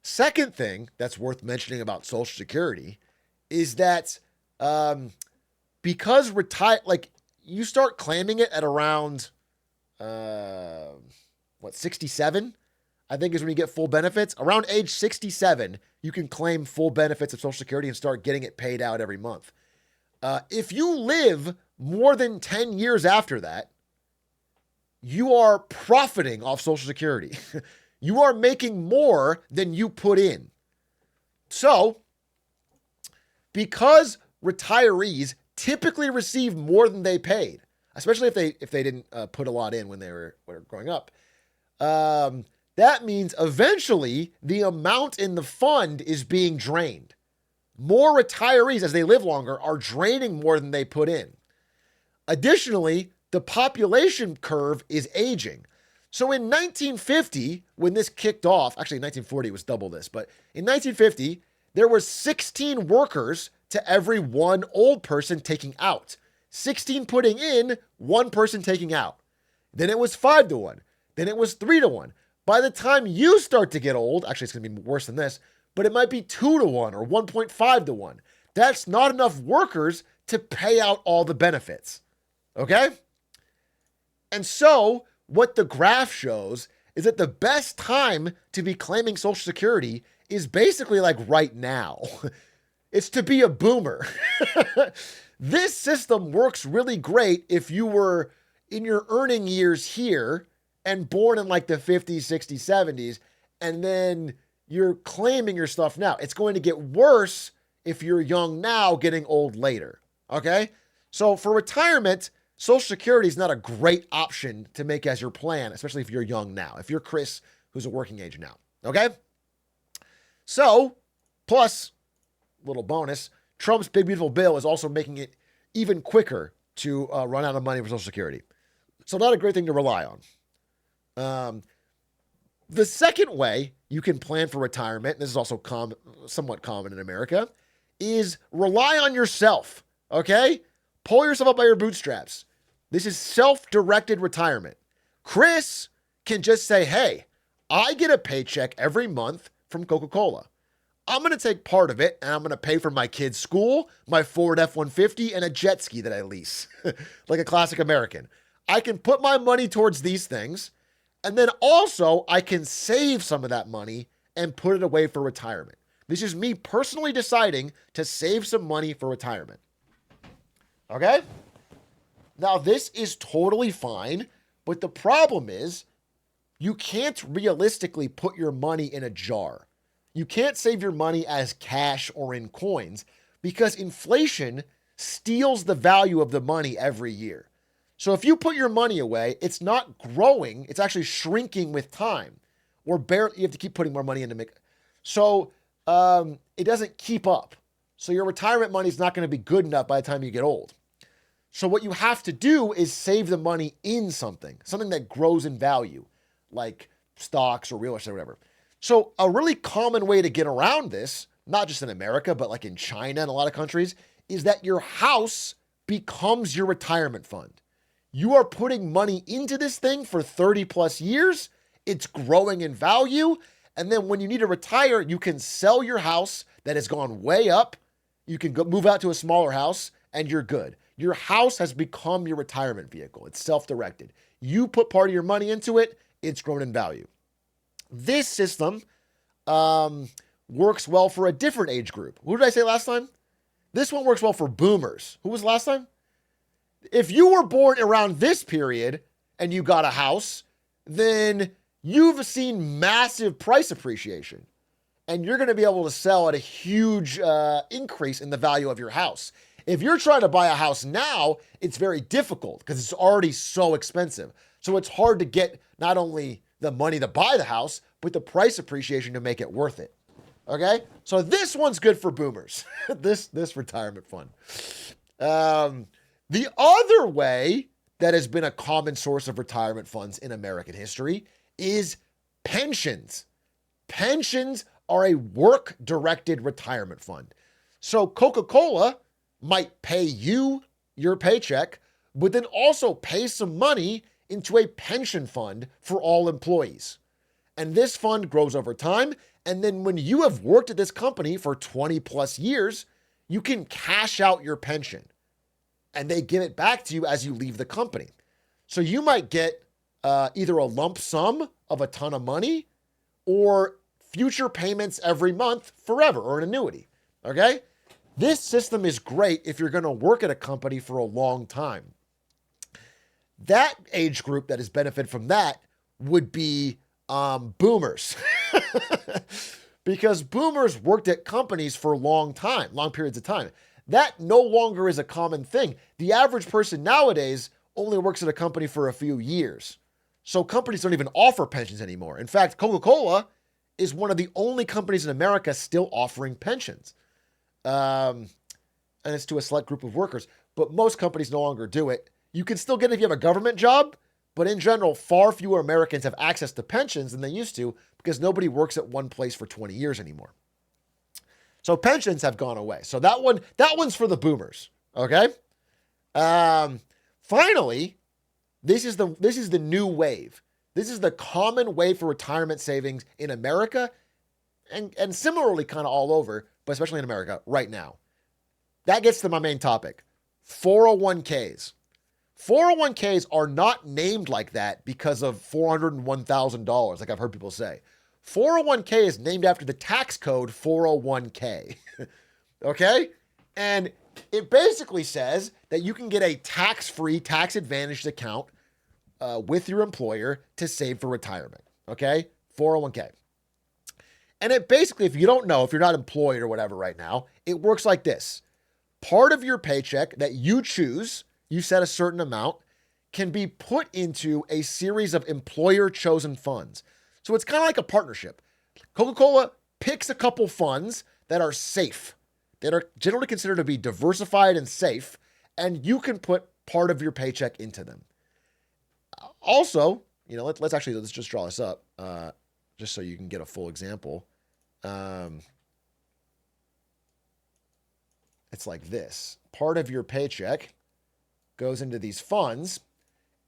Second thing that's worth mentioning about Social Security is that because you start claiming it at around 67, I think is when you get full benefits. Around age 67, you can claim full benefits of Social Security and start getting it paid out every month. If you live more than 10 years after that, you are profiting off Social Security. You are making more than you put in. So, because retirees typically receive more than they paid, especially if they didn't put a lot in when they were growing up, that means eventually the amount in the fund is being drained. more retirees as they live longer are draining more than they put in. Additionally, the population curve is aging. So in 1950, when this kicked off, actually in 1940 it was double this, but in 1950, there was 16 workers to every one old person taking out. 16 putting in, one person taking out. Then it was 5 to 1. Then it was 3 to 1. By the time you start to get old, actually it's going to be worse than this, but it might be 2 to 1 or 1.5 to 1. That's not enough workers to pay out all the benefits. Okay? And so what the graph shows is that the best time to be claiming Social Security is basically like right now. It's to be a boomer. This system works really great if you were in your earning years here and born in like the 50s, 60s, 70s, and then you're claiming your stuff now. It's going to get worse if you're young now, getting old later. Okay? So for retirement, Social Security is not a great option to make as your plan, especially if you're young now. If you're Chris, who's a working age now. Okay? So, plus, little bonus, Trump's big beautiful bill is also making it even quicker to run out of money for Social Security. So not a great thing to rely on. The second way you can plan for retirement, and this is also somewhat common in America, is rely on yourself, okay? Pull yourself up by your bootstraps. This is self-directed retirement. Chris can just say, hey, I get a paycheck every month from Coca-Cola. I'm going to take part of it, and I'm going to pay for my kids' school, my Ford F-150, and a jet ski that I lease, like a classic American. I can put my money towards these things, and then also I can save some of that money and put it away for retirement. This is me personally deciding to save some money for retirement. Okay? Now, this is totally fine, but the problem is you can't realistically put your money in a jar. You can't save your money as cash or in coins because inflation steals the value of the money every year. So if you put your money away, it's not growing, it's actually shrinking with time. Or barely, you have to keep putting more money in to make. So it doesn't keep up. So your retirement money is not going to be good enough by the time you get old. So what you have to do is save the money in something that grows in value, like stocks or real estate or whatever. So a really common way to get around this, not just in America, but like in China and a lot of countries, is that your house becomes your retirement fund. You are putting money into this thing for 30 plus years. It's growing in value. And then when you need to retire, you can sell your house that has gone way up. You can go move out to a smaller house and you're good. Your house has become your retirement vehicle. It's self-directed. You put part of your money into it. It's grown in value. This system works well for a different age group. Who did I say last time? This one works well for boomers. Who was last time? If you were born around this period and you got a house, then you've seen massive price appreciation and you're going to be able to sell at a huge increase in the value of your house. If you're trying to buy a house now, it's very difficult because it's already so expensive. So it's hard to get not only the money to buy the house, but the price appreciation to make it worth it. Okay? So this one's good for boomers. this retirement fund. The other way that has been a common source of retirement funds in American history is pensions. Pensions are a work-directed retirement fund. So Coca-Cola might pay you your paycheck, but then also pay some money into a pension fund for all employees. And this fund grows over time. And then when you have worked at this company for 20 plus years, you can cash out your pension and they give it back to you as you leave the company. So you might get either a lump sum of a ton of money or future payments every month forever, or an annuity. Okay? This system is great if you're going to work at a company for a long time. That age group that has benefited from that would be boomers. Because boomers worked at companies for long periods of time. That no longer is a common thing. The average person nowadays only works at a company for a few years. So companies don't even offer pensions anymore. In fact, Coca-Cola is one of the only companies in America still offering pensions. and it's to a select group of workers. But most companies no longer do it. You can still get it if you have a government job, but in general, far fewer Americans have access to pensions than they used to because nobody works at one place for 20 years anymore. So pensions have gone away. So that one's for the boomers. Okay. Finally, this is the new wave. This is the common way for retirement savings in America and similarly kind of all over, but especially in America right now. That gets to my main topic, 401ks. 401ks are not named like that because of $401,000, like I've heard people say. 401k is named after the tax code 401k. Okay? And it basically says that you can get a tax-free, tax-advantaged account with your employer to save for retirement. Okay? 401k. And it basically, if you don't know, if you're not employed or whatever right now, it works like this. Part of your paycheck that you choose, you set a certain amount, can be put into a series of employer-chosen funds. So it's kind of like a partnership. Coca-Cola picks a couple funds that are safe, that are generally considered to be diversified and safe, and you can put part of your paycheck into them. Also, let's just draw this up, just so you can get a full example. It's like this. Part of your paycheck goes into these funds,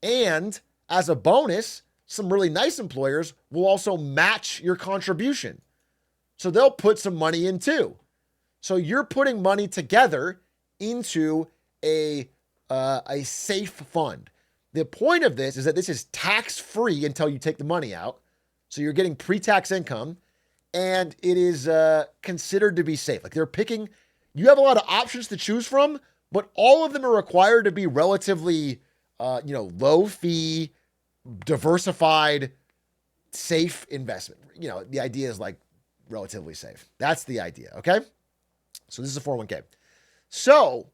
and as a bonus, some really nice employers will also match your contribution. So they'll put some money in too. So you're putting money together into a safe fund. The point of this is that this is tax-free until you take the money out. So you're getting pre-tax income, and it is considered to be safe. Like you have a lot of options to choose from, but all of them are required to be relatively, low fee, diversified, safe investment. The idea is like relatively safe. That's the idea. Okay. So this is a 401k. So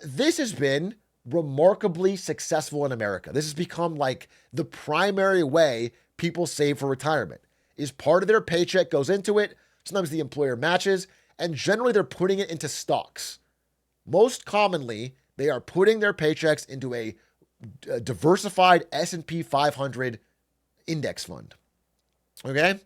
this has been remarkably successful in America. This has become like the primary way people save for retirement. Is part of their paycheck goes into it. Sometimes the employer matches, and generally they're putting it into stocks. Most commonly, they are putting their paychecks into a diversified S&P 500 index fund. Okay?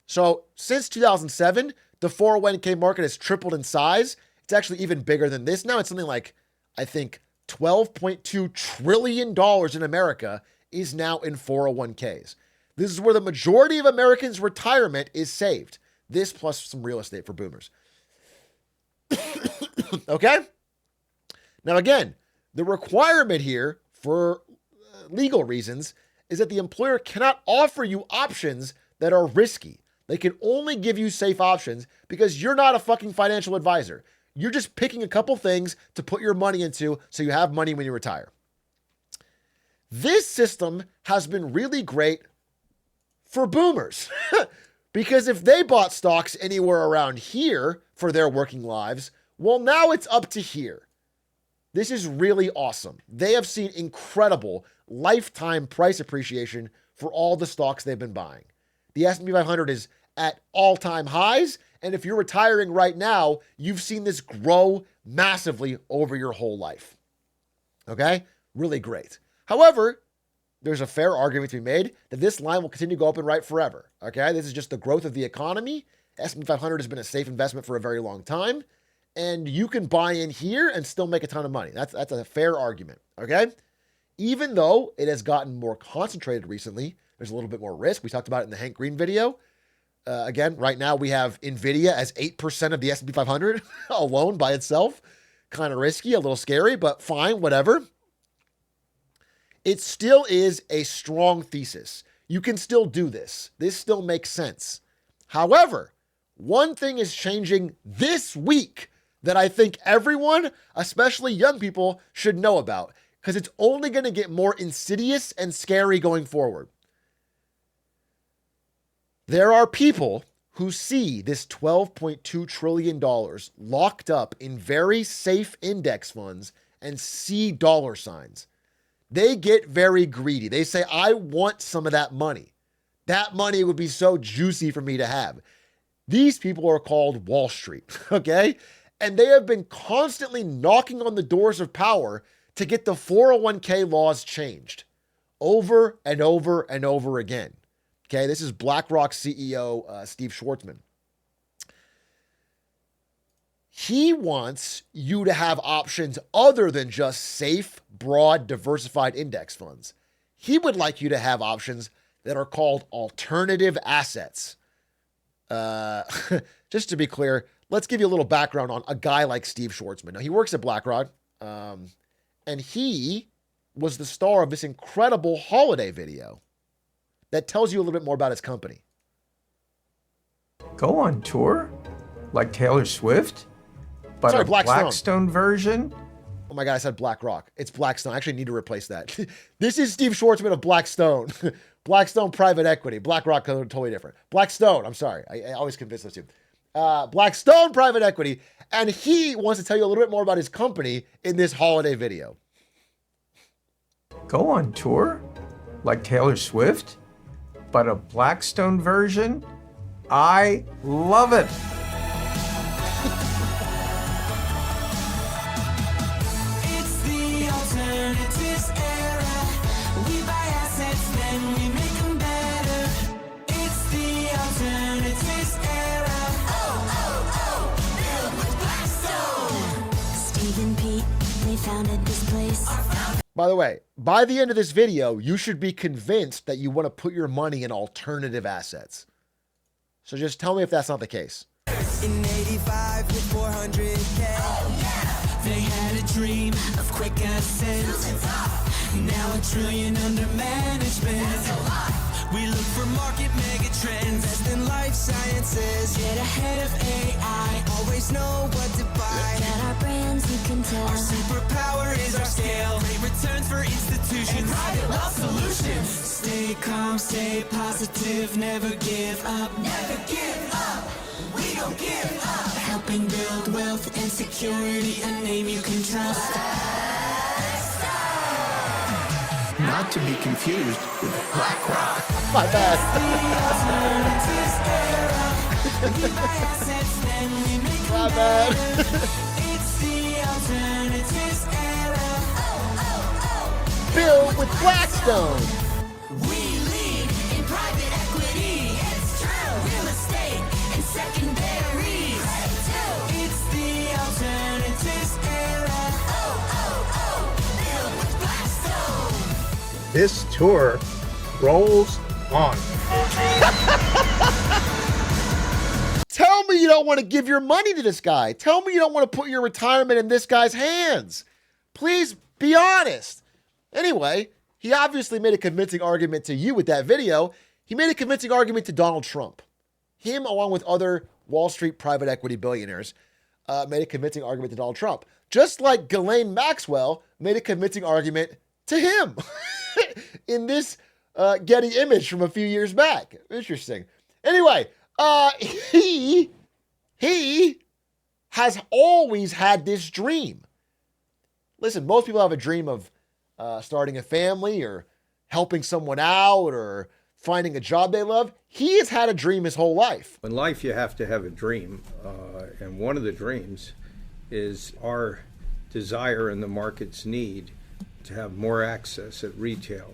So since 2007, the 401k market has tripled in size. It's actually even bigger than this. Now it's something like, I think, $12.2 trillion in America is now in 401ks. This is where the majority of Americans' retirement is saved. This plus some real estate for boomers. Okay? Now again, the requirement here for legal reasons is that the employer cannot offer you options that are risky. They can only give you safe options because you're not a fucking financial advisor. You're just picking a couple things to put your money into so you have money when you retire. This system has been really great for boomers because if they bought stocks anywhere around here for their working lives, well, now it's up to here. This is really awesome. They have seen incredible lifetime price appreciation for all the stocks they've been buying. The S&P 500 is at all-time highs, and if you're retiring right now, you've seen this grow massively over your whole life. Okay? Really great. However, there's a fair argument to be made that this line will continue to go up and right forever. Okay? This is just the growth of the economy. S&P 500 has been a safe investment for a very long time, and you can buy in here and still make a ton of money. That's a fair argument. Okay? Even though it has gotten more concentrated recently, there's a little bit more risk. We talked about it in the Hank Green video. Again, right now we have NVIDIA as 8% of the S&P 500 alone by itself. Kind of risky, a little scary, but fine, whatever. It still is a strong thesis. You can still do this. This still makes sense. However, one thing is changing this week that I think everyone, especially young people, should know about because it's only going to get more insidious and scary going forward. There are people who see this $12.2 trillion locked up in very safe index funds and see dollar signs. They get very greedy. They say, I want some of that money. That money would be so juicy for me to have. These people are called Wall Street, okay? And they have been constantly knocking on the doors of power to get the 401k laws changed over and over and over again. Okay, this is BlackRock CEO Steve Schwartzman. He wants you to have options other than just safe, broad, diversified index funds. He would like you to have options that are called alternative assets. Just to be clear, let's give you a little background on a guy like Steve Schwartzman. Now, he works at BlackRock, and he was the star of this incredible holiday video that tells you a little bit more about his company. Go on tour? Like Taylor Swift? But Sorry, a Blackstone. Blackstone version? Oh my God, I said BlackRock. It's Blackstone. I actually need to replace that. This is Steve Schwartzman of Blackstone. Blackstone Private Equity. BlackRock, totally different. Blackstone, I'm sorry. I always confuse those two. Blackstone Private Equity. And he wants to tell you a little bit more about his company in this holiday video. Go on tour? Like Taylor Swift? But a Blackstone version? I love it. It's the alternatives era. We buy assets, then we make them better. It's the alternatives era. Oh, build with Blackstone. Steve and Pete, they founded this place. By the way, by the end of this video, you should be convinced that you want to put your money in alternative assets. So just tell me if that's not the case. In 85 with 400K. Oh, yeah. They had a dream of quick ascent. Now $1 trillion under management. We look for market mega trends. Best in life sciences. Get ahead of AI. Always know what to buy. Look at our brands, you can tell. Our superpower is our scale. Great returns for institutions. And private wealth solutions. Stay calm, stay positive. Never give up. Never give up. We don't give up. Helping build wealth and security. A name you can trust. Not to be confused with BlackRock. My bad. My bad. It's the alternatives era. Build with Blackstone. We lead in private equity. It's true. Real estate and secondaries. It's the alternatives era. Build with Blackstone. This tour rolls on. Tell me you don't want to give your money to this guy. Tell me you don't want to put your retirement in this guy's hands. Please be honest. Anyway, he obviously made a convincing argument to you with that video. He made a convincing argument to Donald Trump. Him, along with other Wall Street private equity billionaires, made a convincing argument to Donald Trump. Just like Ghislaine Maxwell made a convincing argument to him in this Getty image from a few years back. Interesting. Anyway, he has always had this dream. Listen, most people have a dream of starting a family or helping someone out or finding a job they love. He has had a dream his whole life. In life, you have to have a dream, and one of the dreams is our desire and the market's need to have more access at retail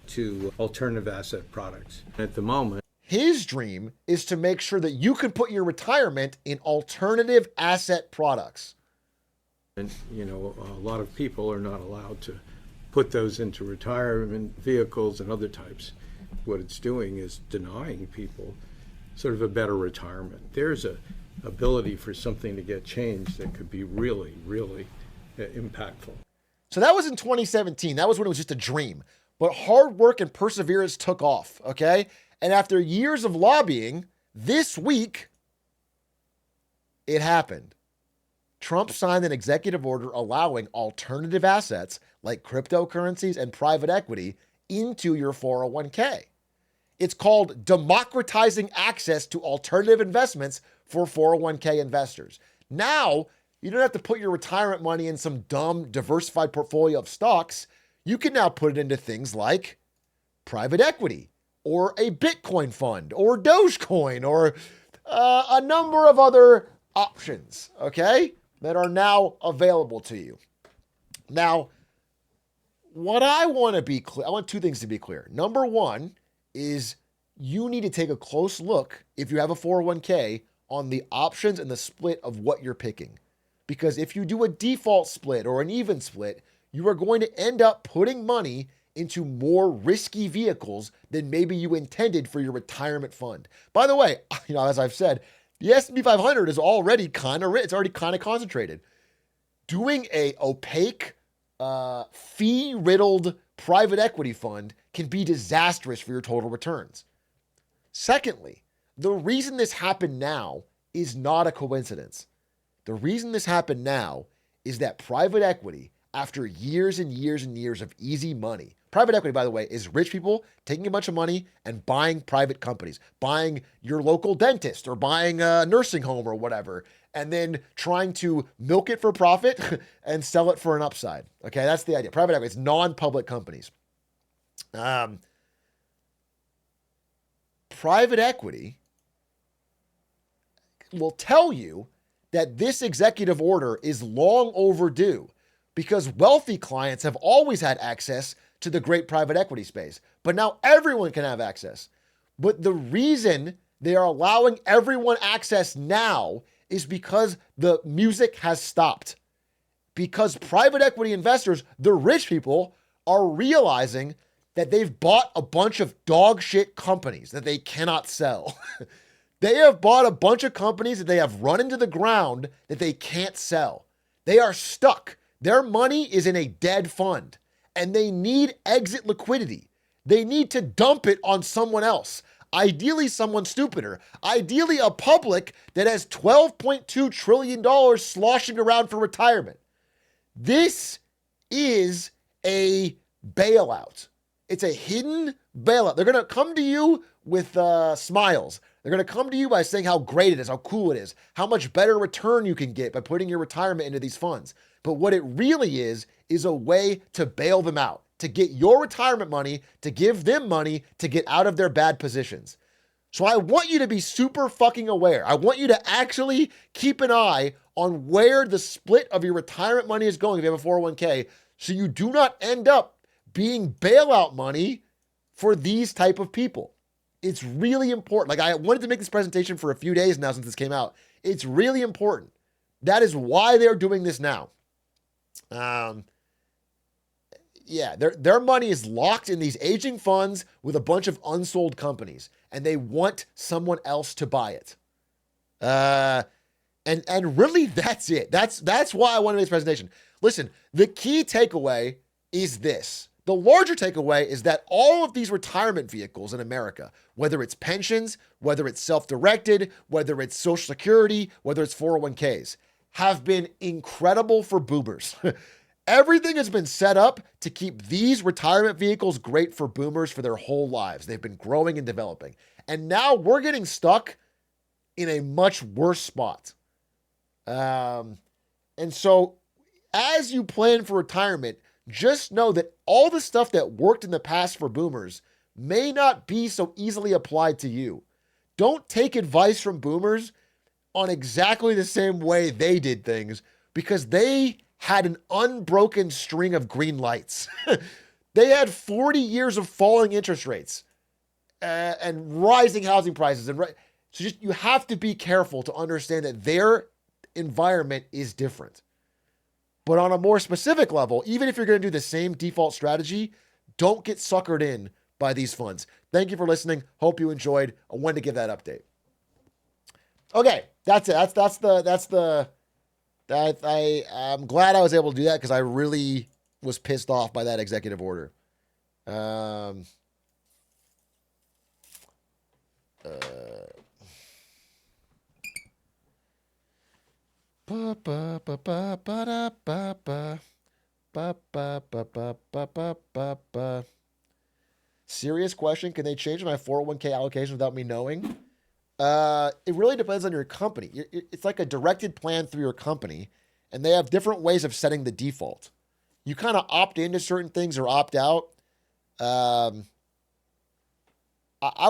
to alternative asset products. At the moment, His dream is to make sure that you can put your retirement in alternative asset products. and a lot of people are not allowed to put those into retirement vehicles and other types. What it's doing is denying people sort of a better retirement. There's a ability for something to get changed that could be really, really impactful. So that was in 2017. That was when it was just a dream. But hard work and perseverance took off, okay? And after years of lobbying, this week, it happened. Trump signed an executive order allowing alternative assets like cryptocurrencies and private equity into your 401k. It's called democratizing access to alternative investments for 401k investors. Now, you don't have to put your retirement money in some dumb diversified portfolio of stocks. You can now put it into things like private equity or a Bitcoin fund or Dogecoin or a number of other options, okay, that are now available to you. Now, what I want to be clear, I want two things to be clear. Number one is you need to take a close look, if you have a 401k, on the options and the split of what you're picking. Because if you do a default split or an even split, you are going to end up putting money into more risky vehicles than maybe you intended for your retirement fund. By the way, as I've said, the S&P 500 is already kind of rich. It's already kind of concentrated. Doing a opaque, fee-riddled private equity fund can be disastrous for your total returns. Secondly, the reason this happened now is not a coincidence. The reason this happened now is that private equity, after years and years and years of easy money, private equity, by the way, is rich people taking a bunch of money and buying private companies, buying your local dentist or buying a nursing home or whatever, and then trying to milk it for profit and sell it for an upside. Okay, that's the idea. Private equity, it's non-public companies. Private equity will tell you that this executive order is long overdue because wealthy clients have always had access to the great private equity space, but now everyone can have access. But the reason they are allowing everyone access now is because the music has stopped. Because private equity investors, the rich people, are realizing that they've bought a bunch of dog shit companies that they cannot sell. They have bought a bunch of companies that they have run into the ground that they can't sell. They are stuck. Their money is in a dead fund and they need exit liquidity. They need to dump it on someone else. Ideally, someone stupider. Ideally, a public that has $12.2 trillion sloshing around for retirement. This is a bailout. It's a hidden bailout. They're going to come to you with smiles. They're going to come to you by saying how great it is, how cool it is, how much better return you can get by putting your retirement into these funds. But what it really is a way to bail them out, to get your retirement money, to give them money to get out of their bad positions. So I want you to be super fucking aware. I want you to actually keep an eye on where the split of your retirement money is going if you have a 401k, so you do not end up being bailout money for these type of people. It's really important. Like, I wanted to make this presentation for a few days now since this came out. It's really important. That is why they're doing this now. Their money is locked in these aging funds with a bunch of unsold companies, and they want someone else to buy it. And really, that's it. That's why I wanted to make this presentation. Listen, the key takeaway is this. The larger takeaway is that all of these retirement vehicles in America, whether it's pensions, whether it's self-directed, whether it's Social Security, whether it's 401ks, have been incredible for boomers. Everything has been set up to keep these retirement vehicles great for boomers for their whole lives. They've been growing and developing. And now we're getting stuck in a much worse spot. And so as you plan for retirement, just know that all the stuff that worked in the past for boomers may not be so easily applied to you. Don't take advice from boomers on exactly the same way they did things, because they had an unbroken string of green lights. They had 40 years of falling interest rates and rising housing prices. So you have to be careful to understand that their environment is different. But on a more specific level, even if you're going to do the same default strategy, don't get suckered in by these funds. Thank you for listening. Hope you enjoyed. I wanted to give that update. Okay, that's it. I'm glad I was able to do that because I really was pissed off by that executive order. Serious question. Can they change my 401k allocation without me knowing? It really depends on your company. It's like a directed plan through your company, and they have different ways of setting the default. You kind of opt into certain things or opt out. I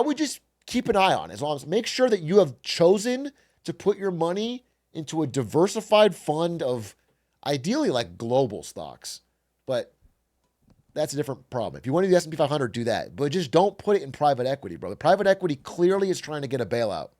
would just keep an eye on. As long as make sure that you have chosen to put your money into a diversified fund of ideally like global stocks. But that's a different problem. If you want to do the S&P 500, do that. But just don't put it in private equity, bro. The private equity clearly is trying to get a bailout.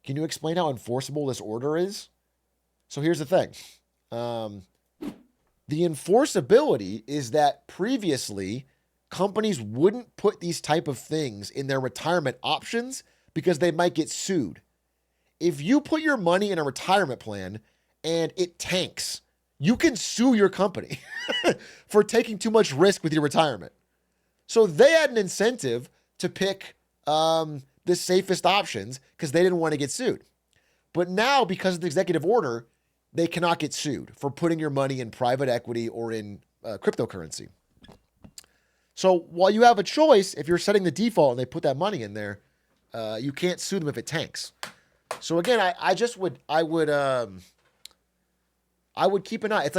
Can you explain how enforceable this order is? So here's the thing. The enforceability is that previously companies wouldn't put these type of things in their retirement options because they might get sued. If you put your money in a retirement plan and it tanks, you can sue your company for taking too much risk with your retirement. So they had an incentive to pick the safest options because they didn't want to get sued. But now, because of the executive order, they cannot get sued for putting your money in private equity or in cryptocurrency. So while you have a choice, if you're setting the default and they put that money in there, you can't sue them if it tanks. So again, I would keep an eye. It's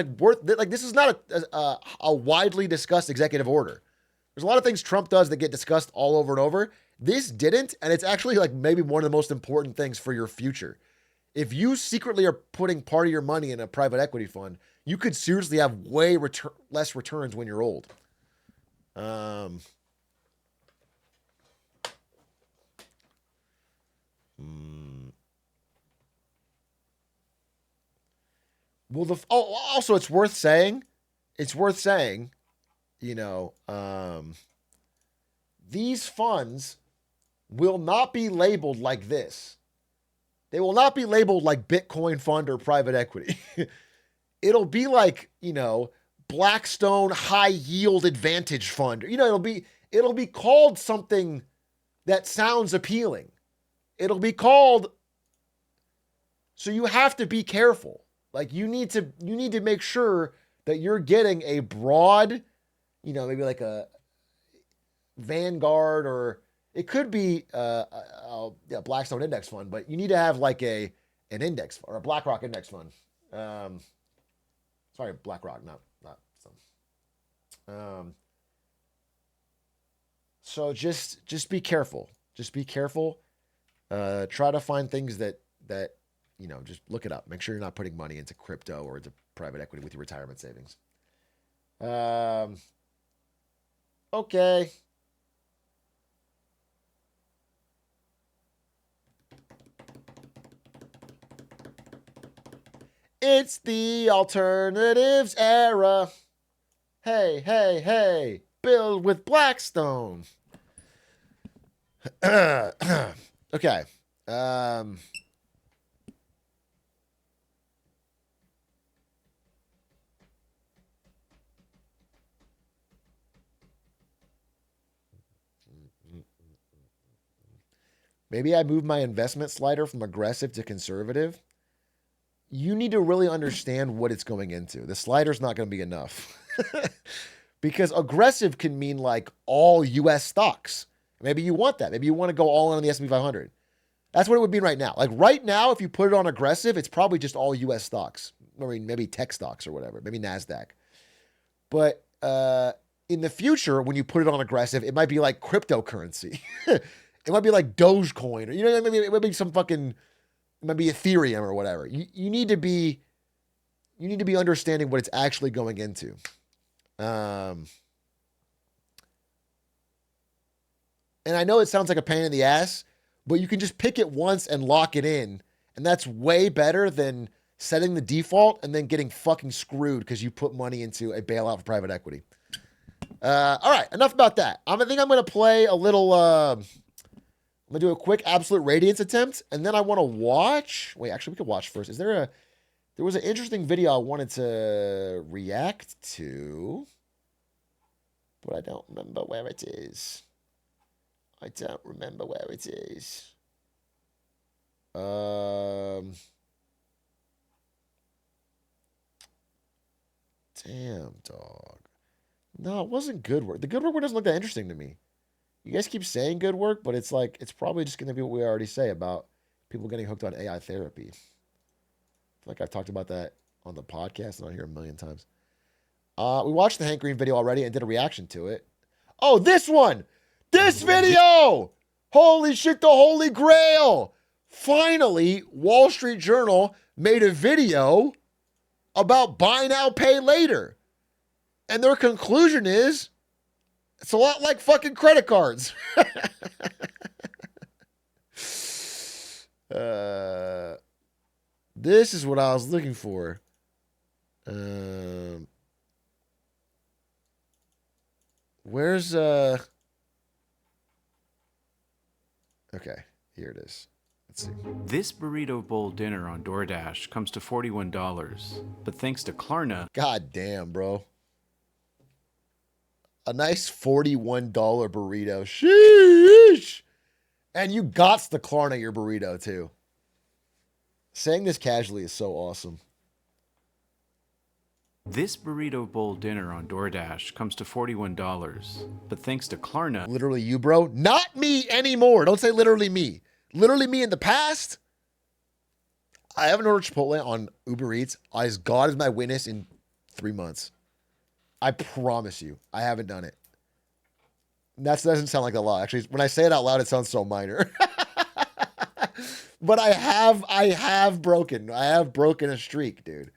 this is not a widely discussed executive order. There's a lot of things Trump does that get discussed all over and over. This didn't, and it's actually like maybe one of the most important things for your future. If you secretly are putting part of your money in a private equity fund, you could seriously have way less returns when you're old. Well, also it's worth saying, these funds will not be labeled like this. They will not be labeled like Bitcoin fund or private equity. It'll be like, Blackstone high yield advantage fund. It'll be called something that sounds appealing. It'll be called, so you have to be careful. Like you need to make sure that you're getting a broad, maybe like a Vanguard, or it could be a Blackstone index fund, but you need to have like an index or a BlackRock index fund. Sorry, BlackRock, not some. So just be careful. Just be careful. Try to find things that just look it up. Make sure you're not putting money into crypto or into private equity with your retirement savings. Okay. It's the alternatives era. Hey, hey, hey. Build with Blackstone. Okay. Maybe I move my investment slider from aggressive to conservative. You need to really understand what it's going into. The slider's not going to be enough. Because aggressive can mean like all US stocks. Maybe you want that. Maybe you want to go all in on the S&P 500. That's what it would mean right now. Like right now, if you put it on aggressive, it's probably just all US stocks. I mean, maybe tech stocks or whatever. Maybe NASDAQ. But in the future, when you put it on aggressive, it might be like cryptocurrency. It might be like Dogecoin, or maybe it might be some fucking, it might be Ethereum or whatever. You need to be understanding what it's actually going into. And I know it sounds like a pain in the ass, but you can just pick it once and lock it in, and that's way better than setting the default and then getting fucking screwed because you put money into a bailout for private equity. All right, enough about that. I think I'm going to play a little. I'm going to do a quick absolute radiance attempt, and then I want to watch. Wait, actually, we could watch first. There was an interesting video I wanted to react to, but I don't remember where it is. Damn, dog. No, it wasn't good work. The good work one doesn't look that interesting to me. You guys keep saying good work, but it's like, it's probably just going to be what we already say about People getting hooked on AI therapy. I feel like I've talked about that on the podcast and on here a million times. We watched the Hank Green video already and did a reaction to it. Oh, this one! This video! Holy shit, the Holy Grail! Finally, Wall Street Journal made a video about buy now, pay later. And their conclusion is, it's a lot like fucking credit cards. This is what I was looking for. Where's okay, here it is. Let's see. This burrito bowl dinner on DoorDash comes to $41, but thanks to Klarna, God damn, bro. A nice $41 burrito. Sheesh. And you gots to Klarna your burrito too. Saying this casually is so awesome. this burrito bowl dinner on DoorDash comes to $41, but thanks to Klarna, Literally you, bro. Not me anymore. Don't say literally me. Literally me in the past. I haven't ordered Chipotle on Uber Eats, as God is my witness, in 3 months. I promise you, I haven't done it. That doesn't sound like a lot. Actually, when I say it out loud, it sounds so minor. But I have broken a streak, dude.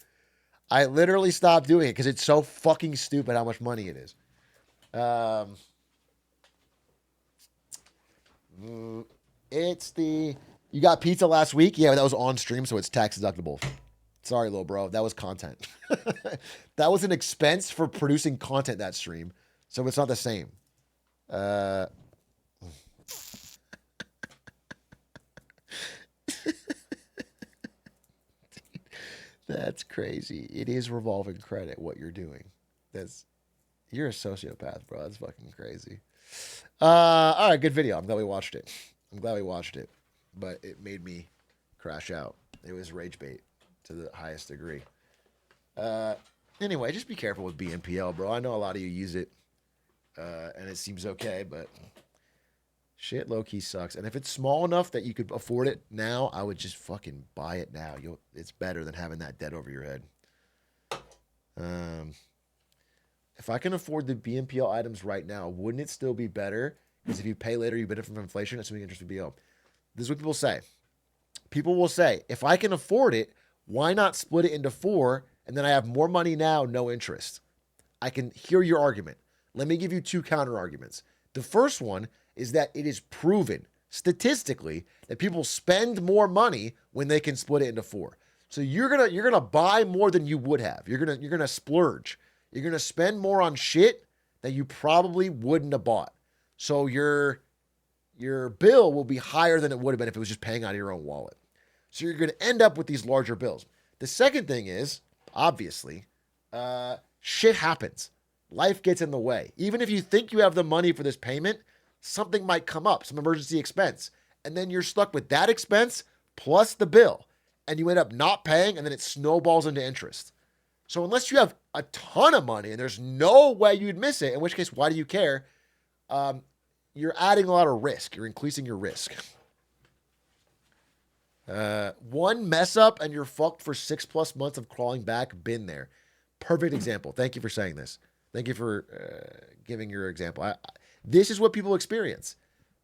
I literally stopped doing it because it's so fucking stupid how much money it is. You got pizza last week? Yeah, that was on stream, so it's tax deductible. Sorry, little bro. That was content. That was an expense for producing content that stream, so it's not the same. That's crazy. It is revolving credit, what you're doing. You're a sociopath, bro. That's fucking crazy. All right, good video. I'm glad we watched it. But it made me crash out. It was rage bait to the highest degree. Anyway, just be careful with BNPL, bro. I know a lot of you use it, and it seems okay, but shit low-key sucks. And if it's small enough that you could afford it now, I would just fucking buy it now. It's better than having that debt over your head. If I can afford the BNPL items right now, wouldn't it still be better? Because if you pay later, you benefit from inflation, assuming interest would be low. This is what people say. People will say, if I can afford it, why not split it into 4, and then I have more money now, no interest? I can hear your argument. Let me give you 2 counter arguments. The first one is that it is proven statistically that people spend more money when they can split it into 4. So you're gonna buy more than you would have. You're gonna splurge. You're gonna spend more on shit that you probably wouldn't have bought. So your bill will be higher than it would have been if it was just paying out of your own wallet. So you're gonna end up with these larger bills. The second thing is, obviously, shit happens. Life gets in the way. Even if you think you have the money for this payment, something might come up, some emergency expense. And then you're stuck with that expense plus the bill. And you end up not paying, and then it snowballs into interest. So unless you have a ton of money and there's no way you'd miss it, in which case, why do you care? You're adding a lot of risk. You're increasing your risk. One mess up and you're fucked for 6+ months of crawling back. Been there. Perfect example. Thank you for saying this. Thank you for giving your example. This is what people experience.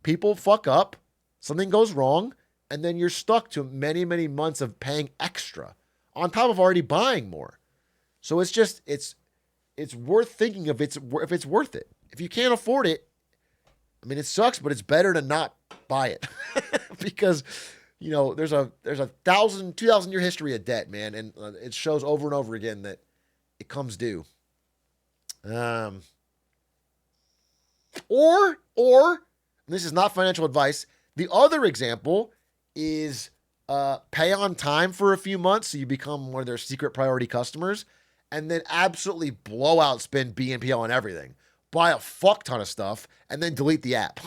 People fuck up, something goes wrong, and then you're stuck to many, many months of paying extra on top of already buying more. So it's just, it's worth thinking if it's worth it. If you can't afford it, I mean, it sucks, but it's better to not buy it because, you know, there's a 2,000 year history of debt, man. And it shows over and over again that it comes due. Or this is not financial advice. The other example is pay on time for a few months so you become one of their secret priority customers, and then absolutely blow out spend BNPL on everything. Buy a fuck ton of stuff and then delete the app.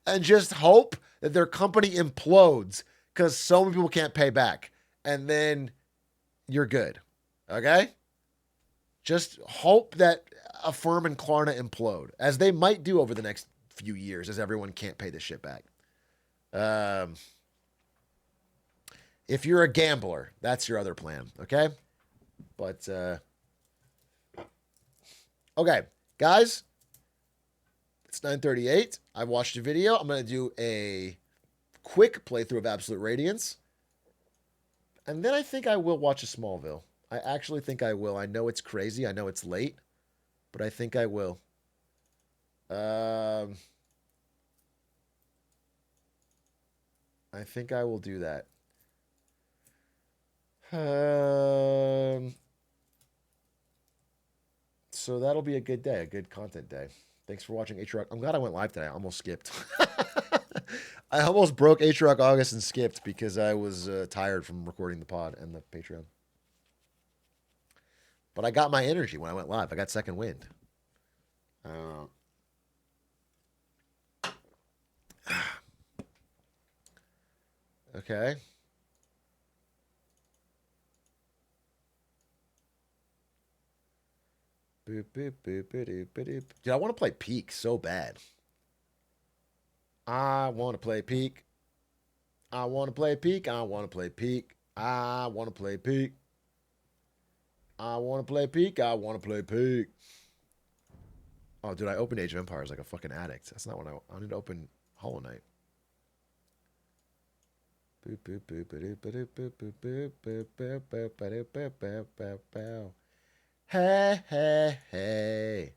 And just hope that their company implodes because so many people can't pay back. And then you're good. Okay? Just hope that Affirm and Klarna implode, as they might do over the next few years as everyone can't pay this shit back. If you're a gambler, that's your other plan, okay? But, okay, guys, it's 9:38. I watched a video. I'm going to do a quick playthrough of Absolute Radiance. And then I think I will watch a Smallville. I actually think I will. I know it's crazy. I know it's late. But I think I will. I think I will do that. So that'll be a good day, a good content day. Thanks for watching Atrioc. I'm glad I went live today. I almost skipped. I almost broke Atrioc August and skipped because I was tired from recording the pod and the Patreon. But I got my energy when I went live. I got second wind. Okay. Boop, boop, boop, boop, boop, boop. Dude, I want to play Peak so bad. I want to play Peak. I want to play Peak. I want to play Peak. I want to play Peak. I want to play Peak. I want to play Peak. Oh, dude, I opened Age of Empires like a fucking addict. That's not what I need to open Hollow Knight. Boop, boop, boop, boop, boop, boop, boop, boop, boop, boop, boop, boop, boop, boop, boop, boop. Hey, hey, hey.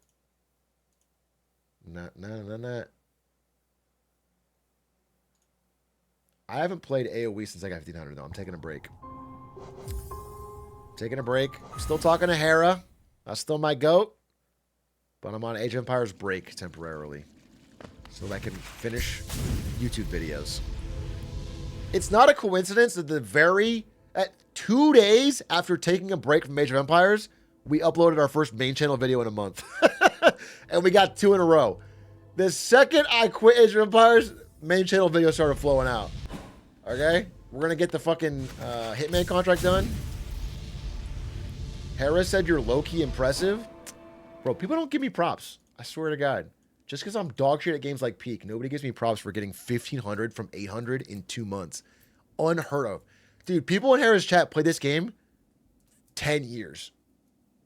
Nah, nah, nah, nah. I haven't played AoE since I got 1500, though. I'm taking a break. Taking a break. I'm still talking to Hera. That's still my goat. But I'm on Age of Empires break temporarily. So that I can finish YouTube videos. It's not a coincidence that at 2 days after taking a break from Age of Empires, we uploaded our first main channel video in a month. And we got 2 in a row. The second I quit Age of Empires, main channel video started flowing out. Okay? We're going to get the fucking Hitman contract done. Hera said you're low-key impressive. Bro, people don't give me props. I swear to God. Just because I'm dog shit at games like Peak, nobody gives me props for getting 1,500 from 800 in 2 months. Unheard of. Dude, people in Hera's chat play this game 10 years.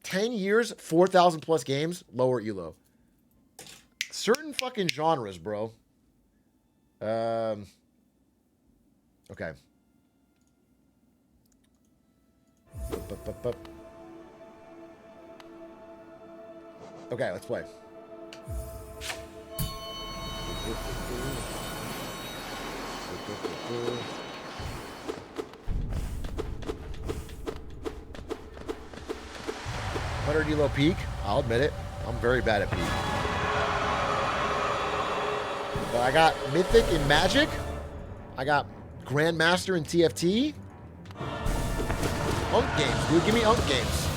10 years, 4,000 plus games, lower elo. Certain fucking genres, bro. Okay. Okay, let's play. $100 elo Peak. I'll admit it. I'm very bad at Peak. But I got Mythic in Magic. I got Grandmaster in TFT. Unk games, dude. Give me Unk games.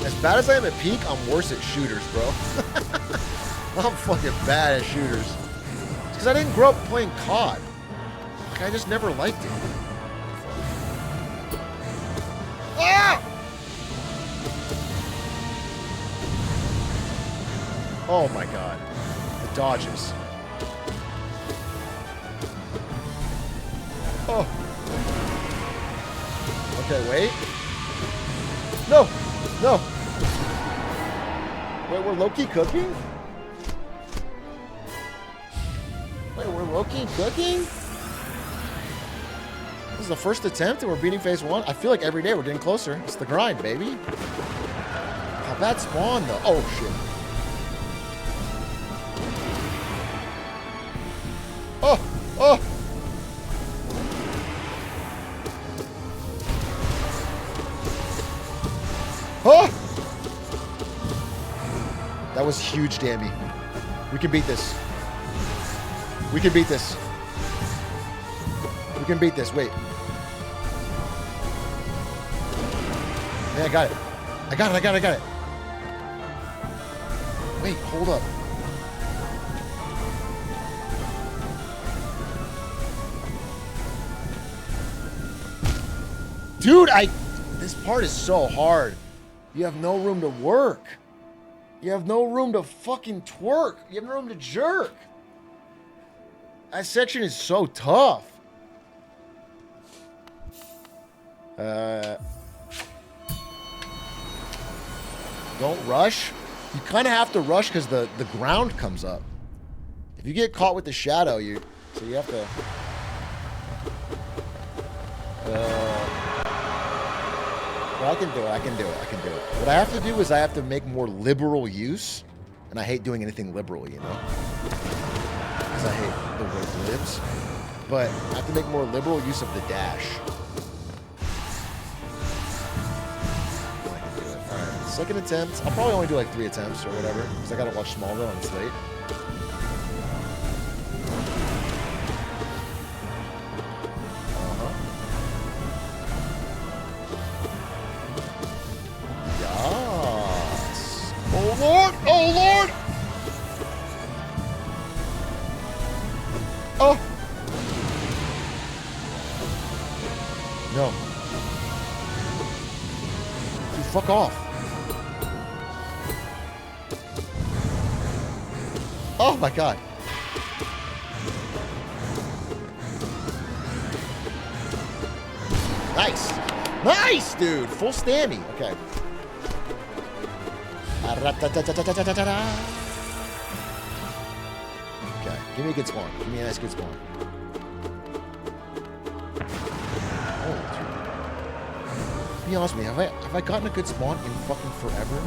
As bad as I am at Peak, I'm worse at shooters, bro. I'm fucking bad at shooters. It's because I didn't grow up playing COD. Like, I just never liked it. Ah! Oh my god. The dodges. Oh. Okay, wait. No! No! Wait, we're low-key cooking? Wait, we're low-key cooking? This is the first attempt and we're beating phase 1? I feel like every day we're getting closer. It's the grind, baby. How bad spawn, though? Oh, shit. Oh! Oh! Oh! That was huge, Dammy. We can beat this. We can beat this. We can beat this. Wait. Yeah, I got it. I got it, I got it, I got it. Wait, hold up. Dude, this part is so hard. You have no room to work. You have no room to fucking twerk. You have no room to jerk. That section is so tough. Don't rush. You kind of have to rush because the ground comes up. If you get caught with the shadow, you have to... Well, I can do it. What I have to do is I have to make more liberal use. And I hate doing anything liberal, you know? Because I hate the word libs. But I have to make more liberal use of the dash. I can do it. Alright, second attempt. I'll probably only do like 3 attempts or whatever. Because I gotta watch Smallville and it's late. Lord! Oh, Lord! Oh! No. Dude, fuck off. Oh, my God. Nice. Nice, dude. Full stammy. Okay. Okay, give me a good spawn. Give me a nice good spawn. Oh, dude. Be honest with me, have I gotten a good spawn in fucking forever?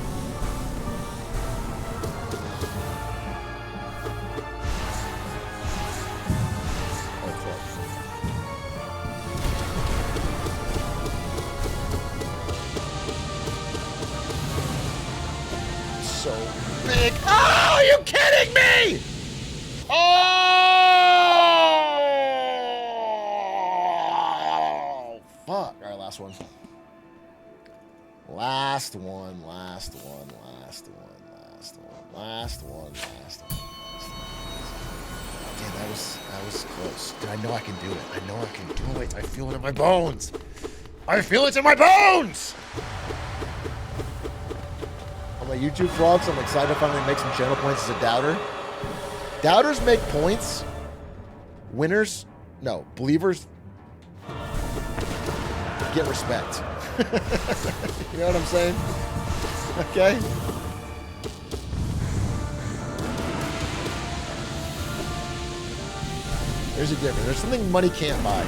Oh, fuck. So big. Oh, are you kidding me? Oh, fuck. All right, last one. Last one. Damn, that was close. Dude, I know I can do it. I feel it in my bones. On my YouTube vlogs, I'm excited to finally make some channel points as a doubter. Doubters make points. Winners, no, believers get respect. You know what I'm saying? Okay? There's a difference. There's something money can't buy.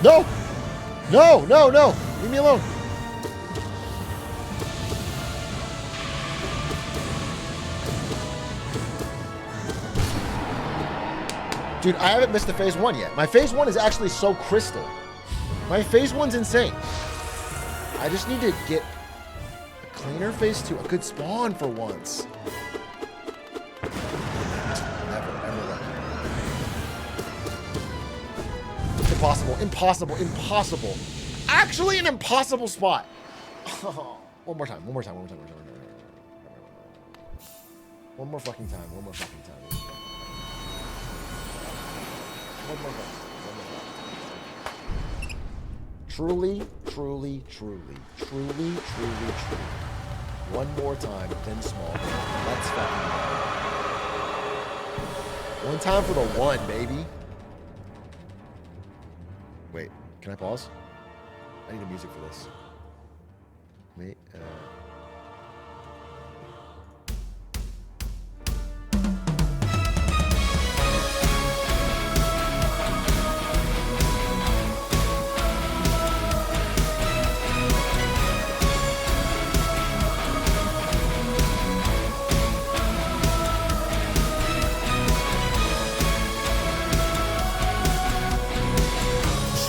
No! No, no, no! Leave me alone. Dude, I haven't missed a phase 1 yet. My phase 1 is actually so crystal. My phase 1's insane. I just need to get a cleaner phase 2. A good spawn for once. Impossible. Actually, an impossible spot. Oh, one more time. One more fucking time. One more fucking time. Truly. One more time, then small. Let's fucking go. One time for the 1, baby. Wait, can I pause? I need the music for this. Wait,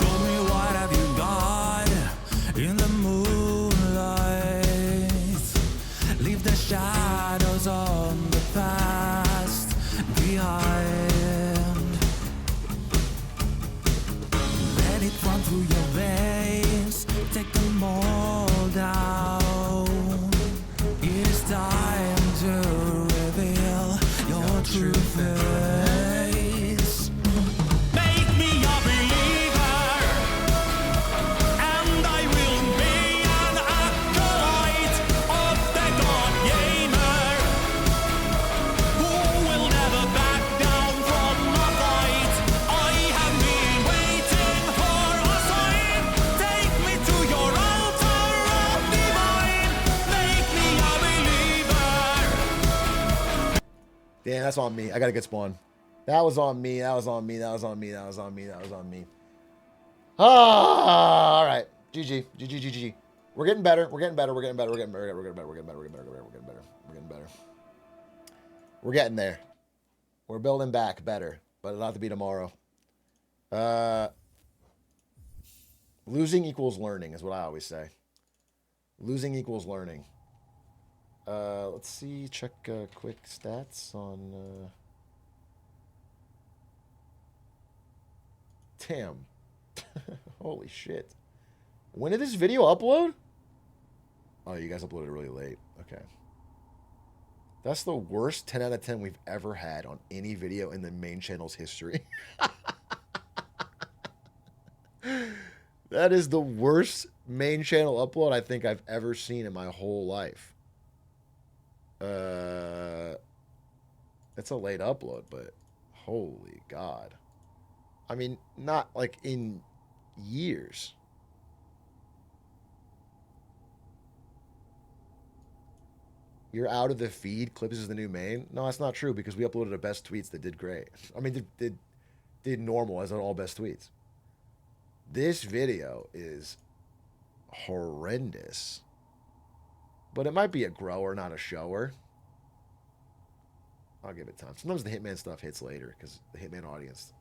Show me what have you got in the moonlight. Damn, that's on me. I got a good spawn. That was on me. That was on me. That was on me. That was on me. That was on me. Ah, all right. GG. GG. GG. We're getting better. We're getting better. We're getting better. We're getting better. We're getting better. We're getting better. We're getting better. We're getting better. We're getting better. We're getting there. We're building back better, but it'll have to be tomorrow. Losing equals learning is what I always say. Losing equals learning. Let's see. Check quick stats on. Damn. Holy shit. When did this video upload? Oh, you guys uploaded really late. Okay. That's the worst 10 out of 10 we've ever had on any video in the main channel's history. That is the worst main channel upload I think I've ever seen in my whole life. It's a late upload, but holy God. I mean, not like in years. You're out of the feed. Clips is the new main. No, that's not true because we uploaded a best tweets that did great. I mean, did normal as on all best tweets. This video is horrendous. But it might be a grower, not a shower. I'll give it time. Sometimes the Hitman stuff hits later because the Hitman audience.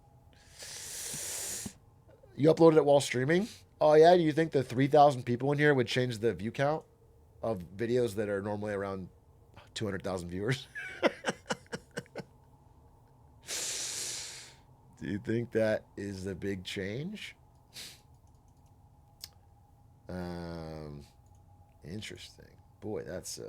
You uploaded it while streaming? Oh, yeah? Do you think the 3,000 people in here would change the view count of videos that are normally around 200,000 viewers? Do you think that is a big change? Interesting. Boy, that's